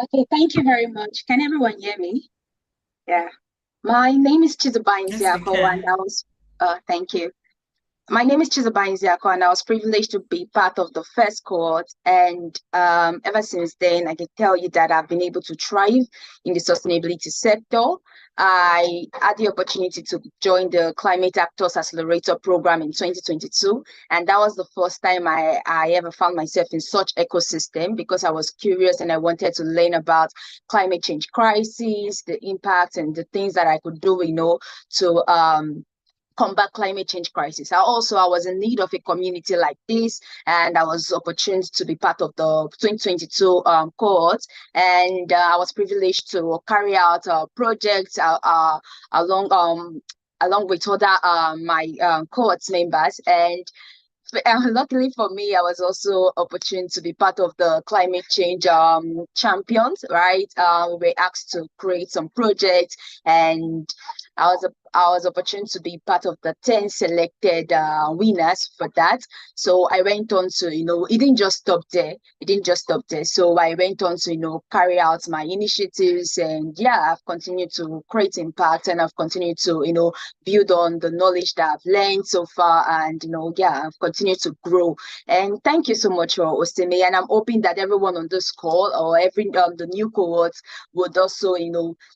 Speaker 17: Okay, thank you very much. Can everyone hear me? Yeah. My name is Chizoba Nziako, and I was, thank you. My name is Chizoba Nziako, and I was privileged to be part of the first cohort. And ever since then, I can tell you that I've been able to thrive in the sustainability sector. I had the opportunity to join the Climate Actors Accelerator program in 2022. And that was the first time I ever found myself in such ecosystem, because I was curious and I wanted to learn about climate change crises, the impact and the things that I could do, to combat climate change crisis. I was in need of a community like this, and I was opportune to be part of the 2022 cohort, and I was privileged to carry out projects along with other my cohort members. And luckily for me, I was also opportune to be part of the climate change champions, right? We were asked to create some projects, and I I was opportune to be part of the 10 selected winners for that. So I went on to, it didn't just stop there. It didn't just stop there. So I went on to, carry out my initiatives, and yeah, I've continued to create impact, and I've continued to, build on the knowledge that I've learned so far, and yeah, I've continued to grow. And thank you so much for hosting me. And I'm hoping that everyone on this call, or every the new cohorts, would also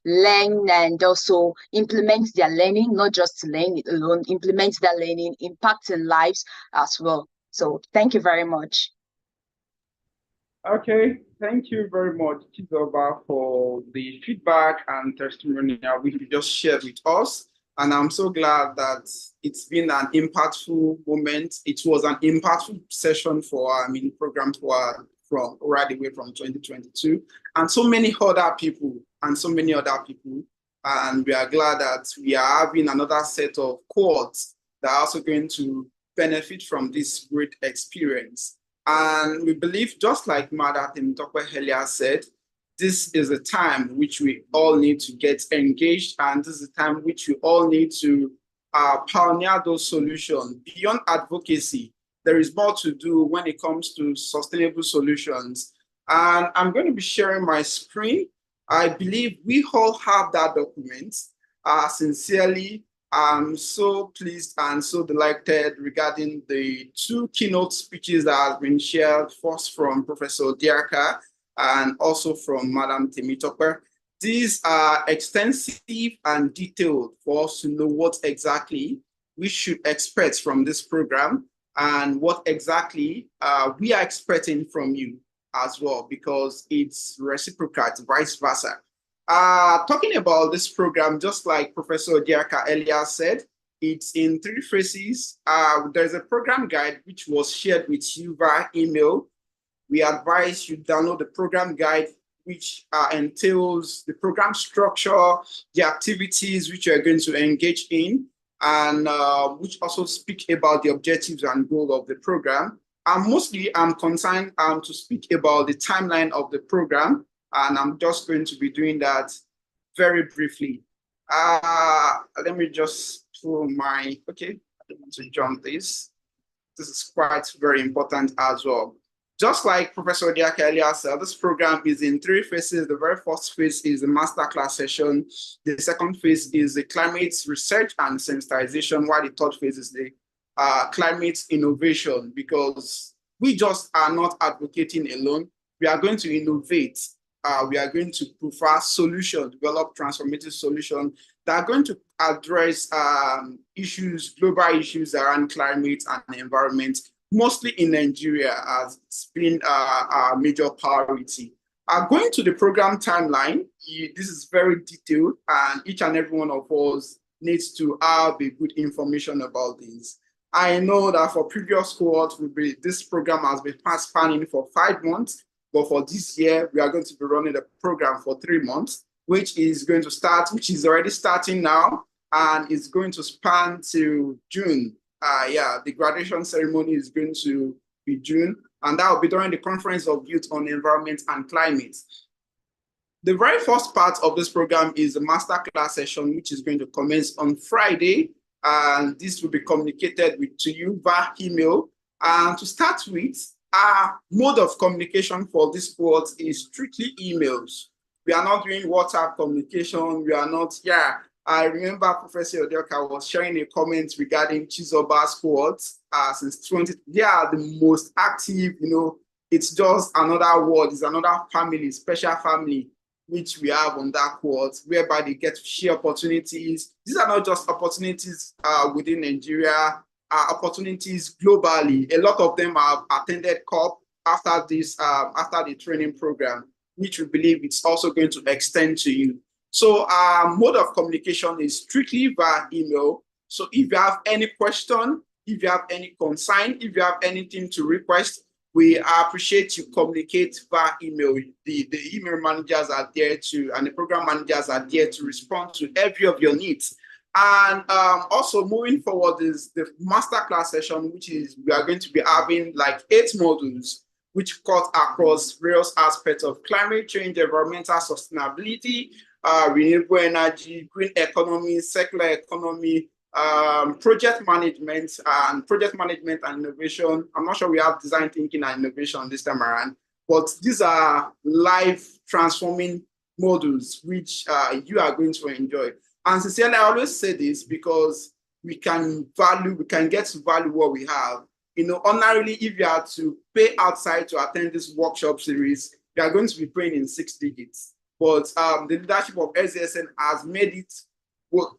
Speaker 17: learn and also implement their learning, not just learn it alone, implement their learning, impacting lives as well. So thank you very much.
Speaker 13: Okay, thank you very much, Chizoba, for the feedback and testimonial which you just shared with us. And I'm so glad that it's been an impactful moment. It was an impactful session for our mini program from right away from 2022. And so many other people, and we are glad that we are having another set of cohorts that are also going to benefit from this great experience. And we believe, just like Madam Temitope earlier said, this is a time which we all need to get engaged, and this is a time which we all need to pioneer those solutions. Beyond advocacy, there is more to do when it comes to sustainable solutions. And I'm going to be sharing my screen. I believe we all have that document. Sincerely, I'm so pleased and so delighted regarding the 2 keynote speeches that have been shared, first from Professor Diaka and also from Madam Temitope. These are extensive and detailed for us to know what exactly we should expect from this program and what exactly we are expecting from you as well, because it's reciprocal, it's vice versa. Talking about this program, just like Professor Diaka earlier said, it's in 3 phases. There's a program guide which was shared with you via email. We advise you download the program guide, which entails the program structure, the activities which you're going to engage in, and which also speak about the objectives and goal of the program. And mostly I'm concerned to speak about the timeline of the program, and I'm just going to be doing that very briefly. Let me just pull my, okay, I don't want to jump this. This is quite very important as well. Just like Professor Diaka earlier said, this program is in 3 phases. The very first phase is the masterclass session. The second phase is the climate research and sensitization, while the third phase is the climate innovation, because we just are not advocating alone. We are going to innovate. We are going to prefer solutions, develop transformative solutions that are going to address issues, global issues around climate and environment, mostly in Nigeria, as it's been our major priority. Going to the program timeline, this is very detailed, and each and every one of us needs to have a good information about this. I know that for previous cohorts, this program has been spanning for 5 months, but for this year, we are going to be running the program for 3 months, which is going to start, which is already starting now, and it's going to span till June. The graduation ceremony is going to be June, and that will be during the Conference of Youth on Environment and Climate. The very first part of this program is the masterclass session, which is going to commence on Friday, and this will be communicated to you via email. And to start with, our mode of communication for this cohort is strictly emails. We are not doing WhatsApp communication. We are not, I remember Professor Odelka was sharing a comment regarding Chizoba's cohorts since 20. They are the most active, it's just another world, it's another family, special family, which we have on that cohort, whereby they get to share opportunities. These are not just opportunities within Nigeria, opportunities globally. A lot of them have attended CAAP after this, after the training program, which we believe it's also going to extend to you. So our mode of communication is strictly via email. So if you have any question, if you have any concern, if you have anything to request, we appreciate you communicate via email. The email managers are there to, and the program managers are there to respond to every of your needs. And also moving forward is the masterclass session, which is, we are going to be having like 8 modules, which cut across various aspects of climate change, environmental sustainability, renewable energy, green economy, circular economy, project management and innovation. I'm not sure we have design thinking and innovation this time around, but these are life transforming modules which you are going to enjoy. And sincerely, I always say this because we can get to value what we have. You know, ordinarily, if you are to pay outside to attend this workshop series, you are going to be paying in 6 digits. But the leadership of SDSN has made it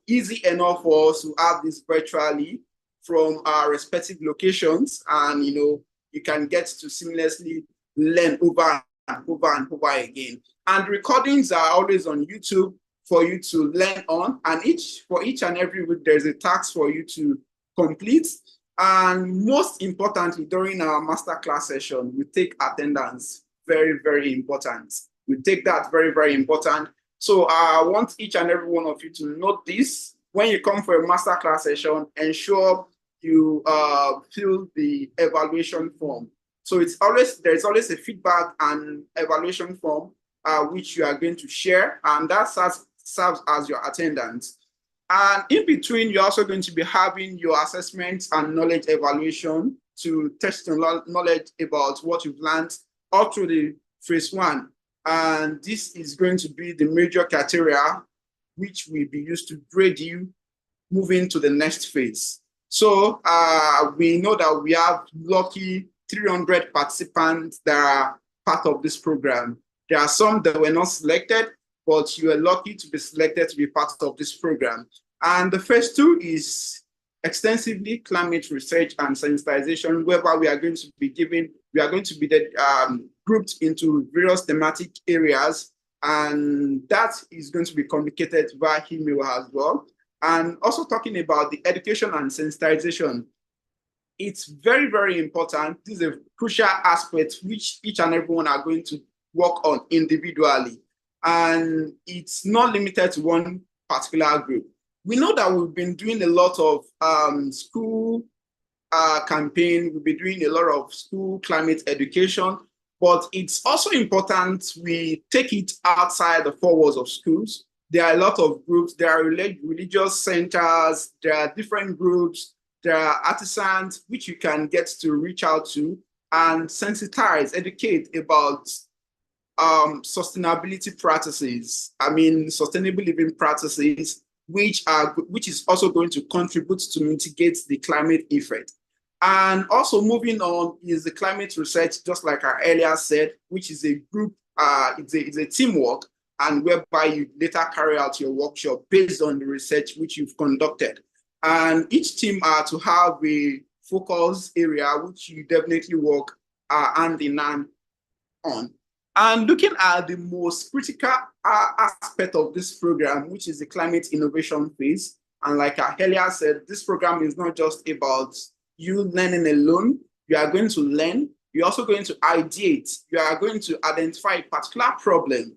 Speaker 13: easy enough for us to have this virtually from our respective locations, and you know, you can get to seamlessly learn over and over and over again. And recordings are always on YouTube for you to learn on, and for each and every week there's a task for you to complete. And most importantly, during our masterclass session, we take attendance. Very, very important. We take that very, very important. So I want each and every one of you to note this. When you come for a masterclass session, ensure you fill the evaluation form. So there's always a feedback and evaluation form which you are going to share, and that serves as your attendance. And in between, you're also going to be having your assessments and knowledge evaluation to test your knowledge about what you've learned all through the phase 1. And this is going to be the major criteria which will be used to grade you moving to the next phase. So we know that we have lucky 300 participants that are part of this program. There are some that were not selected, but you are lucky to be selected to be part of this program. And the first 2 is extensively climate research and sensitization, whereby we are going to be grouped into various thematic areas, and that is going to be communicated via email as well. And also talking about the education and sensitization, it's very, very important. This is a crucial aspect which each and everyone are going to work on individually. And it's not limited to one particular group. We know that we've been doing a lot of school campaign, we've been doing a lot of school climate education, but it's also important we take it outside the 4 walls of schools. There are a lot of groups, there are religious centers, there are different groups, there are artisans which you can get to reach out to and sensitize, educate about sustainability practices, sustainable living practices, which is also going to contribute to mitigate the climate effect. And also moving on is the climate research, just like I earlier said, which is a group, it's a teamwork, and whereby you later carry out your workshop based on the research which you've conducted. And each team are to have a focus area which you definitely work hand in hand on. And looking at the most critical aspect of this program, which is the climate innovation phase. And like I earlier said, this program is not just about you learning alone. You are going to learn. You're also going to ideate. You are going to identify a particular problem.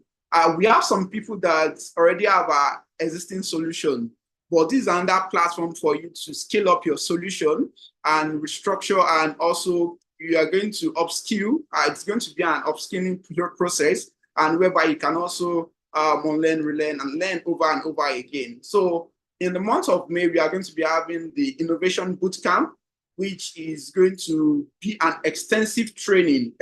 Speaker 13: We have some people that already have an existing solution, but this is another platform for you to scale up your solution and restructure, and also you are going to upskill. It's going to be an upskilling process, and whereby you can also unlearn, relearn, and learn over and over again. So in the month of May, we are going to be having the Innovation Bootcamp, which is going to be an extensive training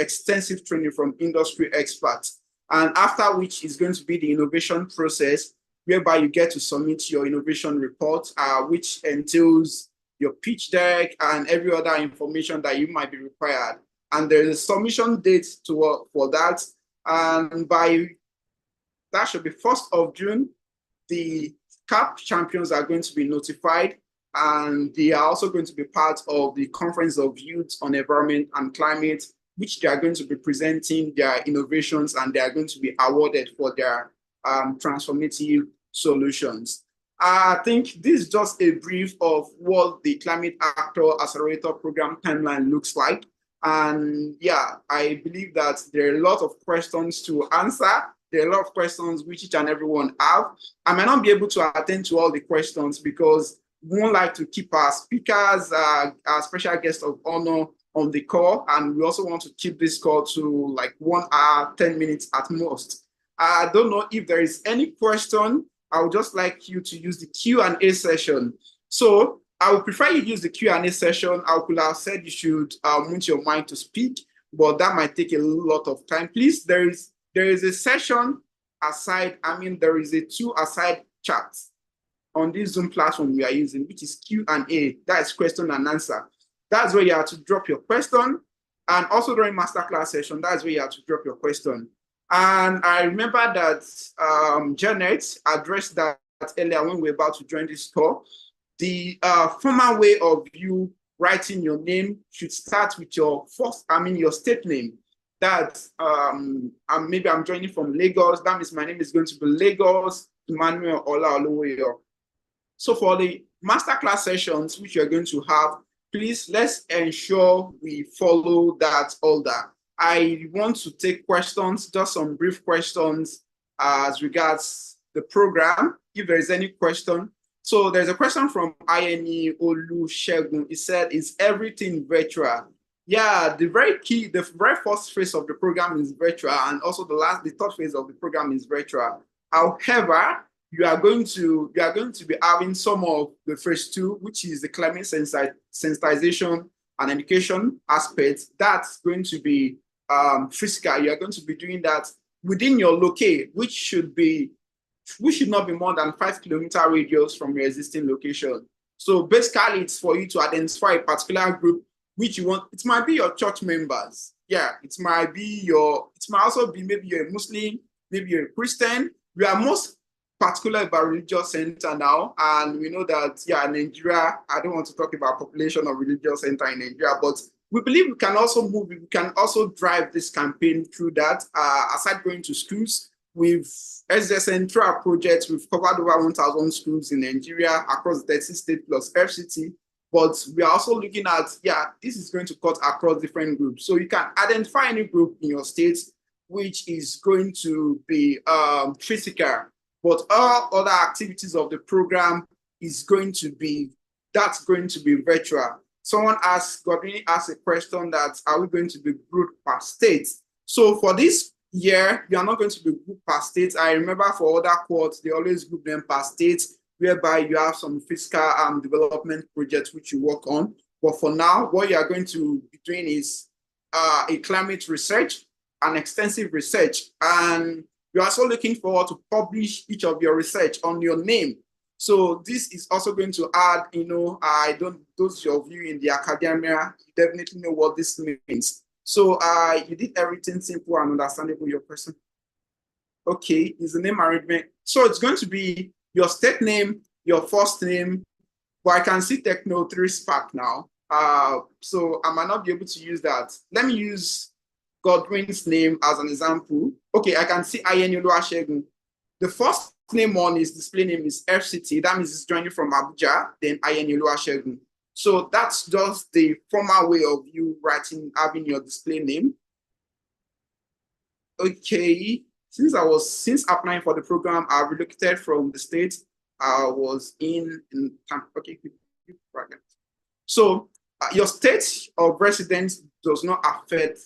Speaker 13: from industry experts. And after which is going to be the innovation process, whereby you get to submit your innovation report, which entails your pitch deck and every other information that you might be required. And there is a submission date for that. And that should be 1st of June, the CAAP champions are going to be notified, and they are also going to be part of the Conference of Youth on Environment and Climate, which they are going to be presenting their innovations, and they are going to be awarded for their transformative solutions. I think this is just a brief of what the Climate Actor Accelerator Program timeline looks like. And yeah, I believe that there are a lot of questions to answer. There are a lot of questions which each and everyone have. I might not be able to attend to all the questions because we won't like to keep our speakers, our special guests of honor on the call. And we also want to keep this call to like 1 hour, 10 minutes at most. I don't know if there is any question. I would just like you to use the Q&A session. So I would prefer you use the Q&A session. I could have said you should mute your mind to speak, but that might take a lot of time. Please, there is a session aside. There is a 2 aside chat on this Zoom platform we are using, which is Q&A. That is question and answer. That's where you have to drop your question. And also during masterclass session, that's where you have to drop your question. And I remember that Janet addressed that earlier when we were about to join this call. The formal way of you writing your name should start with your your state name. That maybe I'm joining from Lagos. That means my name is going to be Lagos Emmanuel Ola Oluwayo. So for the masterclass sessions which you're going to have, please let's ensure we follow that order. I want to take questions, just some brief questions as regards the program, if there is any question. So there's a question from INE Olusegun. He said, is everything virtual? Yeah, the very first phase of the program is virtual, and also the third phase of the program is virtual. However, you are going to be having some of the phase 2, which is the climate sensitization and education aspect. That's going to be physical. You are going to be doing that within your locale, which should not be more than 5 kilometer radius from your existing location. So basically, it's for you to identify a particular group which you want. It might be your church members. Yeah, it might also be maybe you're a Muslim, maybe you're a Christian. We are most particular about religious center now, and we know that Nigeria, I don't want to talk about population of religious center in Nigeria, but we believe we can also drive this campaign through that. Aside going to schools, as the central projects, we've covered over 1,000 schools in Nigeria across 30 states plus FCT. But we are also looking at, this is going to cut across different groups. So you can identify any group in your state which is going to be physical, but all other activities of the program that's going to be virtual. Someone Godwin asked a question that, are we going to be grouped per state? So for this year, you are not going to be grouped per state. I remember for other cohorts, they always group them per state, whereby you have some fiscal development projects which you work on. But for now, what you are going to be doing is a climate research, an extensive research, and you're also looking forward to publish each of your research on your name. So this is also going to add, those of you in the academia, you definitely know what this means. So you did everything simple and understandable, your question. Okay, is the name arrangement. So it's going to be your state name, your first name, but I can see Techno 3 Spark now. So I might not be able to use that. Let me use Godwin's name as an example. Okay, I can see INE Olusegun. The first name on his display name is FCT. That means it's joining from Abuja, then INE Olusegun. So that's just the formal way of you having your display name. Okay, since applying for the program, I relocated from the state I was in okay. So your state of residence does not affect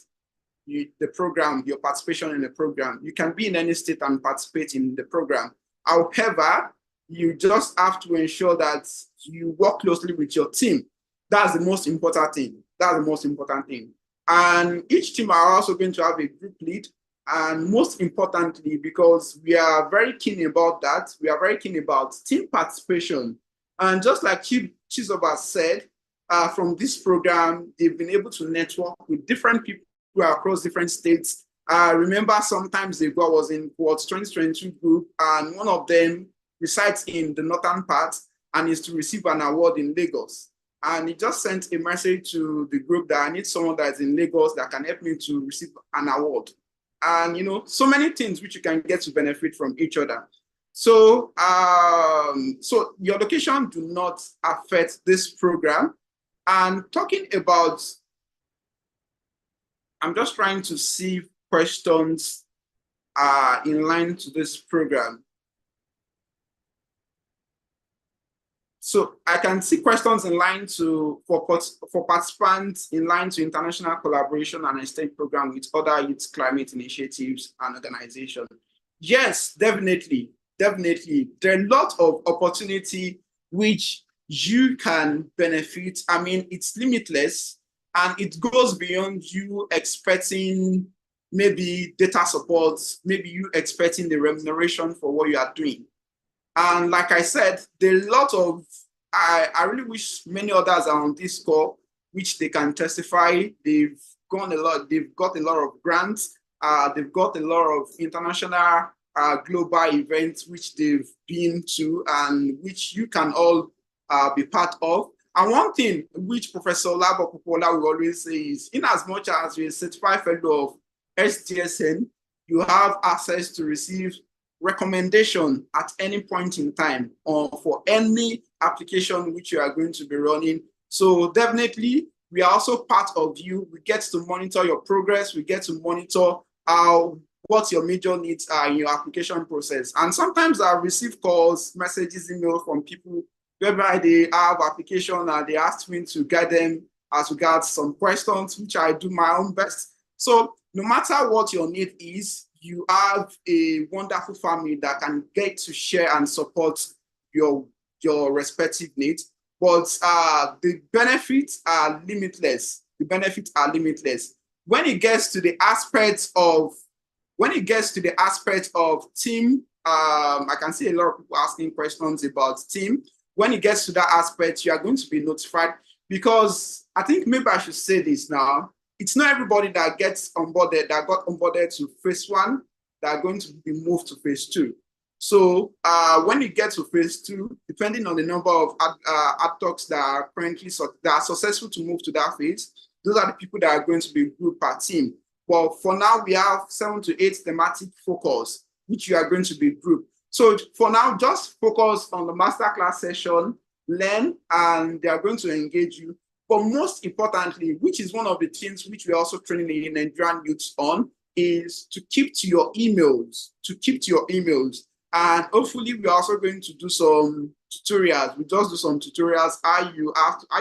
Speaker 13: the program, your participation in the program. You can be in any state and participate in the program. However, you just have to ensure that you work closely with your team. That's the most important thing. That's the most important thing. And each team are also going to have a group lead. And most importantly, because we are very keen about that, we are very keen about team participation. And just like Chizoba said, from this program, they've been able to network with different people across different states. Remember, sometimes they was in Quartz 2022 group, and one of them resides in the northern part and is to receive an award in Lagos. And he just sent a message to the group that I need someone that is in Lagos that can help me to receive an award. And so many things which you can get to benefit from each other. So, so your location do not affect this program. And talking about, I'm just trying to see questions in line to this program. So I can see questions in line for participants in line to international collaboration and exchange program with other youth climate initiatives and organizations. Yes, definitely. Definitely. There are a lot of opportunity which you can benefit. I mean, it's limitless and it goes beyond you expecting maybe data support, maybe you expecting the remuneration for what you are doing. And like I said, there are a lot of, I really wish many others are on this call, which they can testify. They've got a lot of grants, they've got a lot of international global events which they've been to and which you can all be part of. And one thing which Professor Labo Popola will always say is, in as much as you're a certified fellow of STSN, you have access to receive recommendation at any point in time or for any application which you are going to be running. So definitely, we are also part of you. We get to monitor your progress. We get to monitor what your major needs are in your application process. And sometimes I receive calls, messages, emails from people whereby they have application and they ask me to guide them as regards some questions, which I do my own best. So no matter what your need is, you have a wonderful family that can get to share and support your respective needs. But the benefits are limitless. The benefits are limitless. When it gets to the aspects of team, I can see a lot of people asking questions about team. When it gets to that aspect, you are going to be notified, because I think maybe I should say this now. It's not everybody that got onboarded to phase 1 that are going to be moved to phase 2. So when you get to phase 2, depending on the number of adtalks that are currently that are successful to move to that phase, those are the people that are going to be grouped per team. Well, for now, we have 7 to 8 thematic focus, which you are going to be grouped. So for now, just focus on the masterclass session, learn, and they are going to engage you. But most importantly, which is one of the things which we're also training in Nigerian youths on, is to keep to your emails, And hopefully we're also going to do some tutorials. We just do some tutorials, how you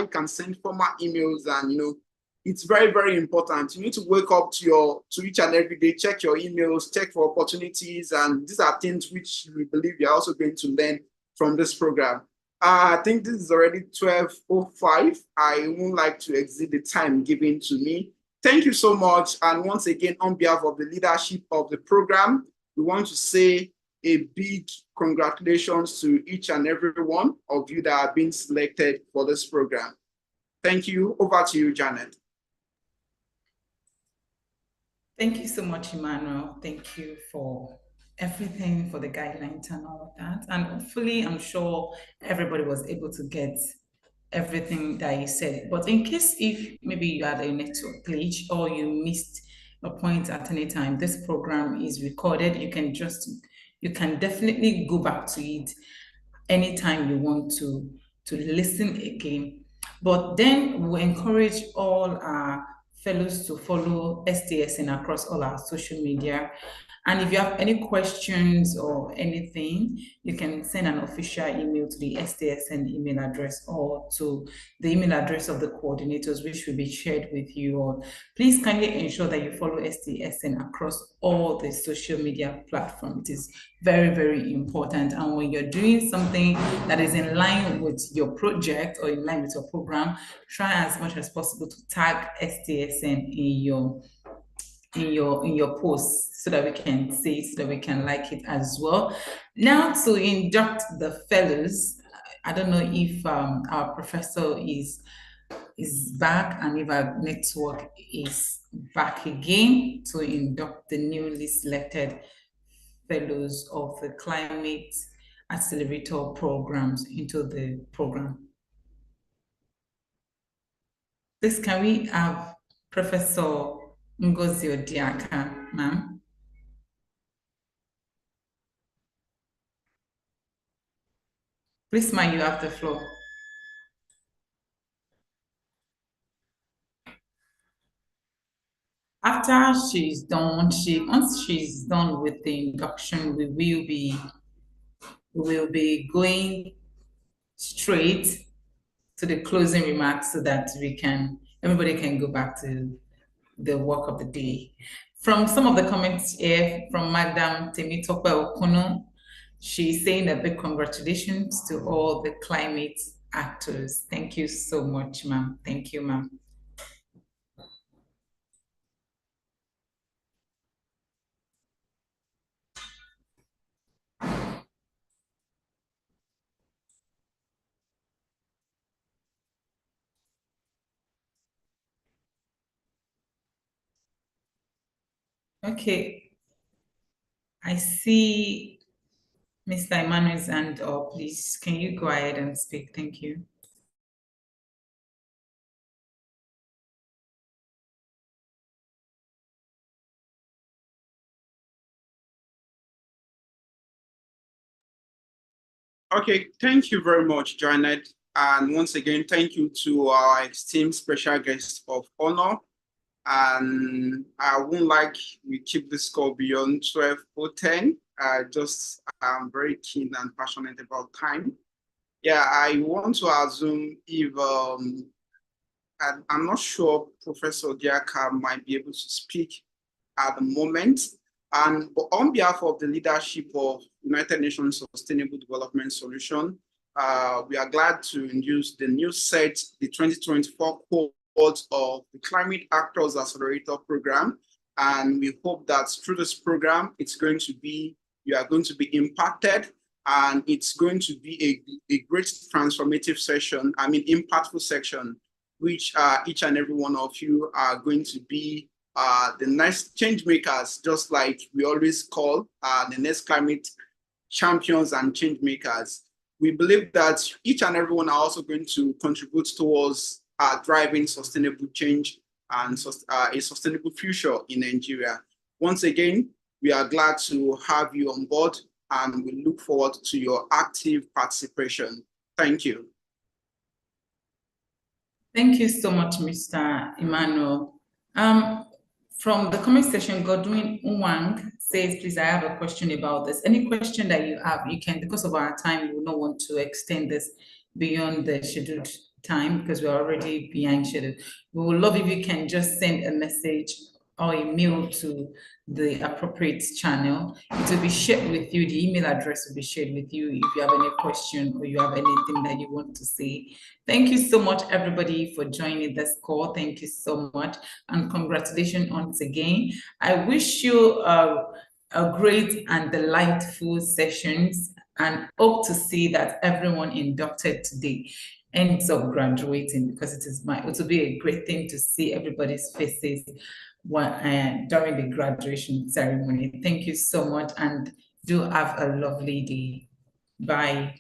Speaker 13: can send formal emails, and it's very, very important. You need to wake up to each and every day, check your emails, check for opportunities, and these are things which we believe you're also going to learn from this program. I think this is already 12:05. I won't like to exceed the time given to me. Thank you so much. And once again, on behalf of the leadership of the program, we want to say a big congratulations to each and every one of you that have been selected for this program. Thank you. Over to you, Janet.
Speaker 12: Thank you so much, Emmanuel. Thank you for everything, for the guidelines and all of that. And hopefully, I'm sure everybody was able to get everything that you said. But in case if maybe you had a network glitch or you missed a point at any time, this program is recorded. You can definitely go back to it anytime you want to listen again. But then we encourage all our fellows to follow STSN across all our social media. And if you have any questions or anything, you can send an official email to the STSN email address or to the email address of the coordinators, which will be shared with you all. Please kindly ensure that you follow STSN across all the social media platforms. It is very, very important. And when you're doing something that is in line with your project or in line with your program, try as much as possible to tag STSN in your posts so that we can see it, so that we can like it as well. Now to induct the fellows, I don't know if our professor is back and if our network is back again to induct the newly selected fellows of the Climate Accelerator programs into the program. Please, can we have Professor Ngozi Odiaka, ma'am? Please, ma'am, you have the floor. After she's done, once she's done with the induction, we will be going straight to the closing remarks so that everybody can go back to the work of the day. From some of the comments here from Madam Temitope Okono, she's saying a big congratulations to all the climate actors. Thank you so much, ma'am. Thank you, ma'am. Okay, I see Mr. Emmanuel's hand up. Please, can you go ahead and speak? Thank you.
Speaker 13: Okay, thank you very much, Janet. And once again, thank you to our esteemed special guest of honor. And I wouldn't like we keep this call beyond 12 or 10. I'm very keen and passionate about time. Yeah, I want to assume if, I'm not sure Professor Diaka might be able to speak at the moment. And on behalf of the leadership of United Nations Sustainable Development Solution, we are glad to introduce the new set, the 2024 cohort of the Climate Actors Accelerator Program. And we hope that through this program, you are going to be impacted, and it's going to be a great transformative session, impactful section, which each and every one of you are going to be the next change makers, just like we always call the next climate champions and change makers. We believe that each and everyone are also going to contribute towards driving sustainable change and a sustainable future in Nigeria. Once again, we are glad to have you on board, and we look forward to your active participation. Thank you.
Speaker 12: Thank you so much, Mr. Emmanuel. From the comment section, Godwin Nwang says, please, I have a question about this. Any question that you have, you can, because of our time, we will not want to extend this beyond the scheduled time because we're already behind schedule. We would love if you can just send a message or a mail to the appropriate channel. It will be shared with you. The email address will be shared with you if you have any question or you have anything that you want to say. Thank you so much, everybody, for joining this call. Thank you so much. And congratulations once again. I wish you a great and delightful sessions, and hope to see that everyone inducted today ends up graduating, because it will be a great thing to see everybody's faces during the graduation ceremony. Thank you so much, and do have a lovely day. Bye.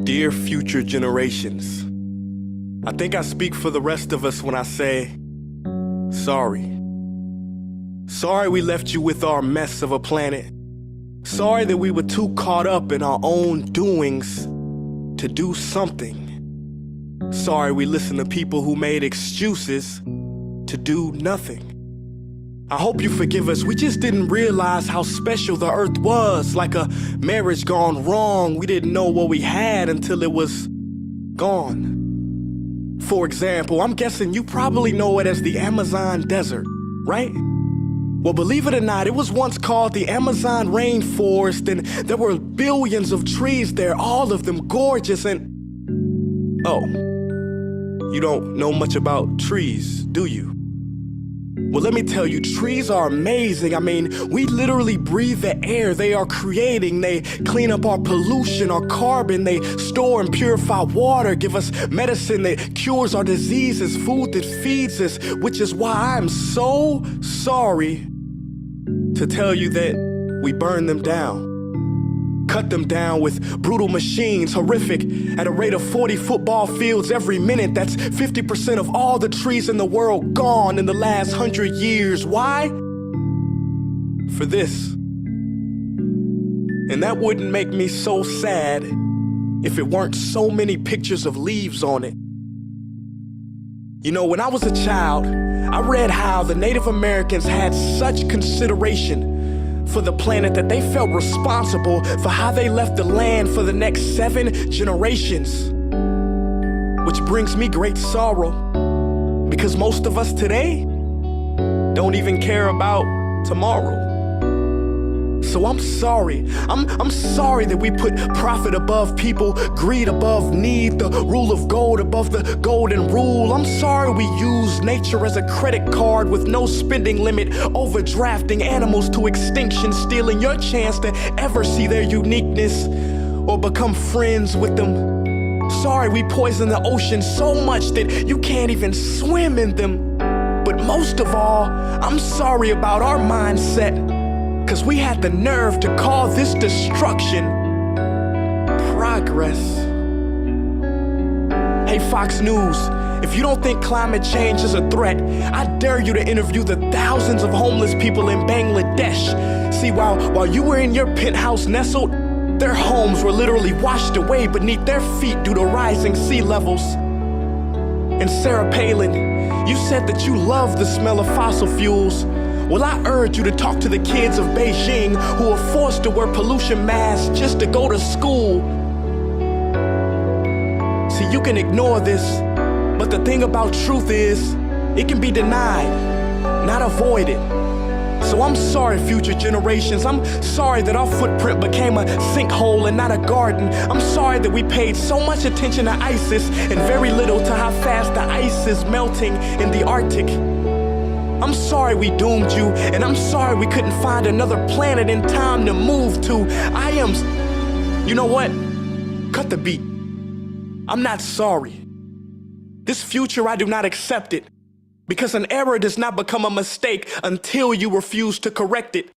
Speaker 11: Dear future generations, I think I speak for the rest of us when I say, sorry. Sorry we left you with our mess of a planet. Sorry that we were too caught up in our own doings to do something. Sorry we listened to people who made excuses to do nothing. I hope you forgive us. We just didn't realize how special the earth was. Like a marriage gone wrong, we didn't know what we had until it was gone. For example, I'm guessing you probably know it as the Amazon desert, right? Well, believe it or not, it was once called the Amazon rainforest, and there were billions of trees there, all of them gorgeous. And oh, you don't know much about trees, do you? Well, let me tell you, trees are amazing. I mean, we literally breathe the air they are creating. They clean up our pollution, our carbon. They store and purify water, give us medicine that cures our diseases, food that feeds us, which is why I'm so sorry to tell you that we burn them down. cut them down with brutal machines, horrific, at a rate of 40 football fields every minute. That's 50% of all the trees in the world gone in the last 100 years. Why? For this. And that wouldn't make me so sad if it weren't so many pictures of leaves on it. You know, when I was a child, I read how the Native Americans had such consideration for the planet that they felt responsible for how they left the land for the next 7 generations. Which brings me great sorrow, because most of us today don't even care about tomorrow. So I'm sorry. I'm sorry that we put profit above people, greed above need, the rule of gold above the golden rule. I'm sorry we use nature as a credit card with no spending limit, overdrafting animals to extinction, stealing your chance to ever see their uniqueness or become friends with them. Sorry we poison the ocean so much that you can't even swim in them. But most of all, I'm sorry about our mindset, 'cause we had the nerve to call this destruction progress. Hey Fox News, if you don't think climate change is a threat, I dare you to interview the thousands of homeless people in Bangladesh. See, while you were in your penthouse nestled, their homes were literally washed away beneath their feet due to rising sea levels. And Sarah Palin, you said that you love the smell of fossil fuels. Well, I urge you to talk to the kids of Beijing who are forced to wear pollution masks just to go to school. See, you can ignore this, but the thing about truth is, it can be denied, not avoided. So I'm sorry, future generations. I'm sorry that our footprint became a sinkhole and not a garden. I'm sorry that we paid so much attention to ISIS and very little to how fast the ice is melting in the Arctic. I'm sorry we doomed you, and I'm sorry we couldn't find another planet in time to move to. You know what? Cut the beat. I'm not sorry. This future, I do not accept it, because an error does not become a mistake until you refuse to correct it.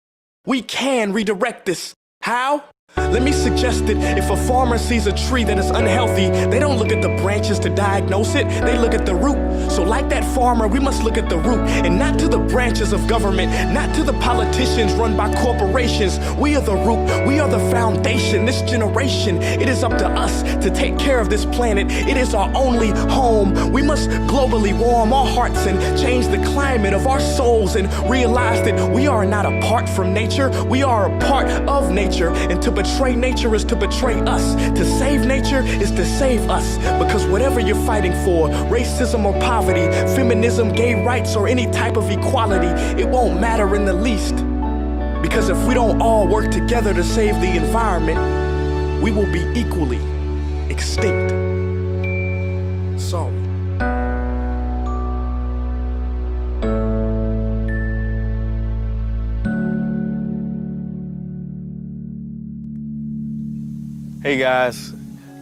Speaker 11: We can redirect this. How? Let me suggest that if a farmer sees a tree that is unhealthy, they don't look at the branches to diagnose it, they look at the root. So like that farmer, we must look at the root and not to the branches of government, not to the politicians run by corporations. We are the root, we are the foundation. This generation, it is up to us to take care of this planet. It is our only home. We must globally warm our hearts and change the climate of our souls and realize that we are not apart from nature, we are a part of nature. And to betray nature is to betray us. To save nature is to save us. Because whatever you're fighting for, racism or poverty, feminism, gay rights, or any type of equality, it won't matter in the least. Because if we don't all work together to save the environment, we will be equally extinct. Sorry.
Speaker 18: Hey guys,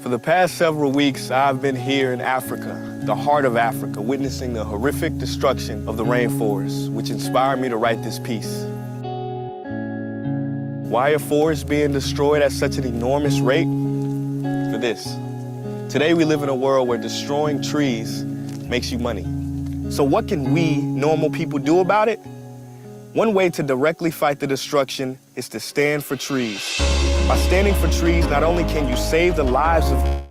Speaker 18: for the past several weeks, I've been here in Africa, the heart of Africa, witnessing the horrific destruction of the rainforest, which inspired me to write this piece. Why are forests being destroyed at such an enormous rate? For this. Today we live in a world where destroying trees makes you money. So what can we, normal people, do about it? One way to directly fight the destruction is to stand for trees. By standing for trees, not only can you save the lives of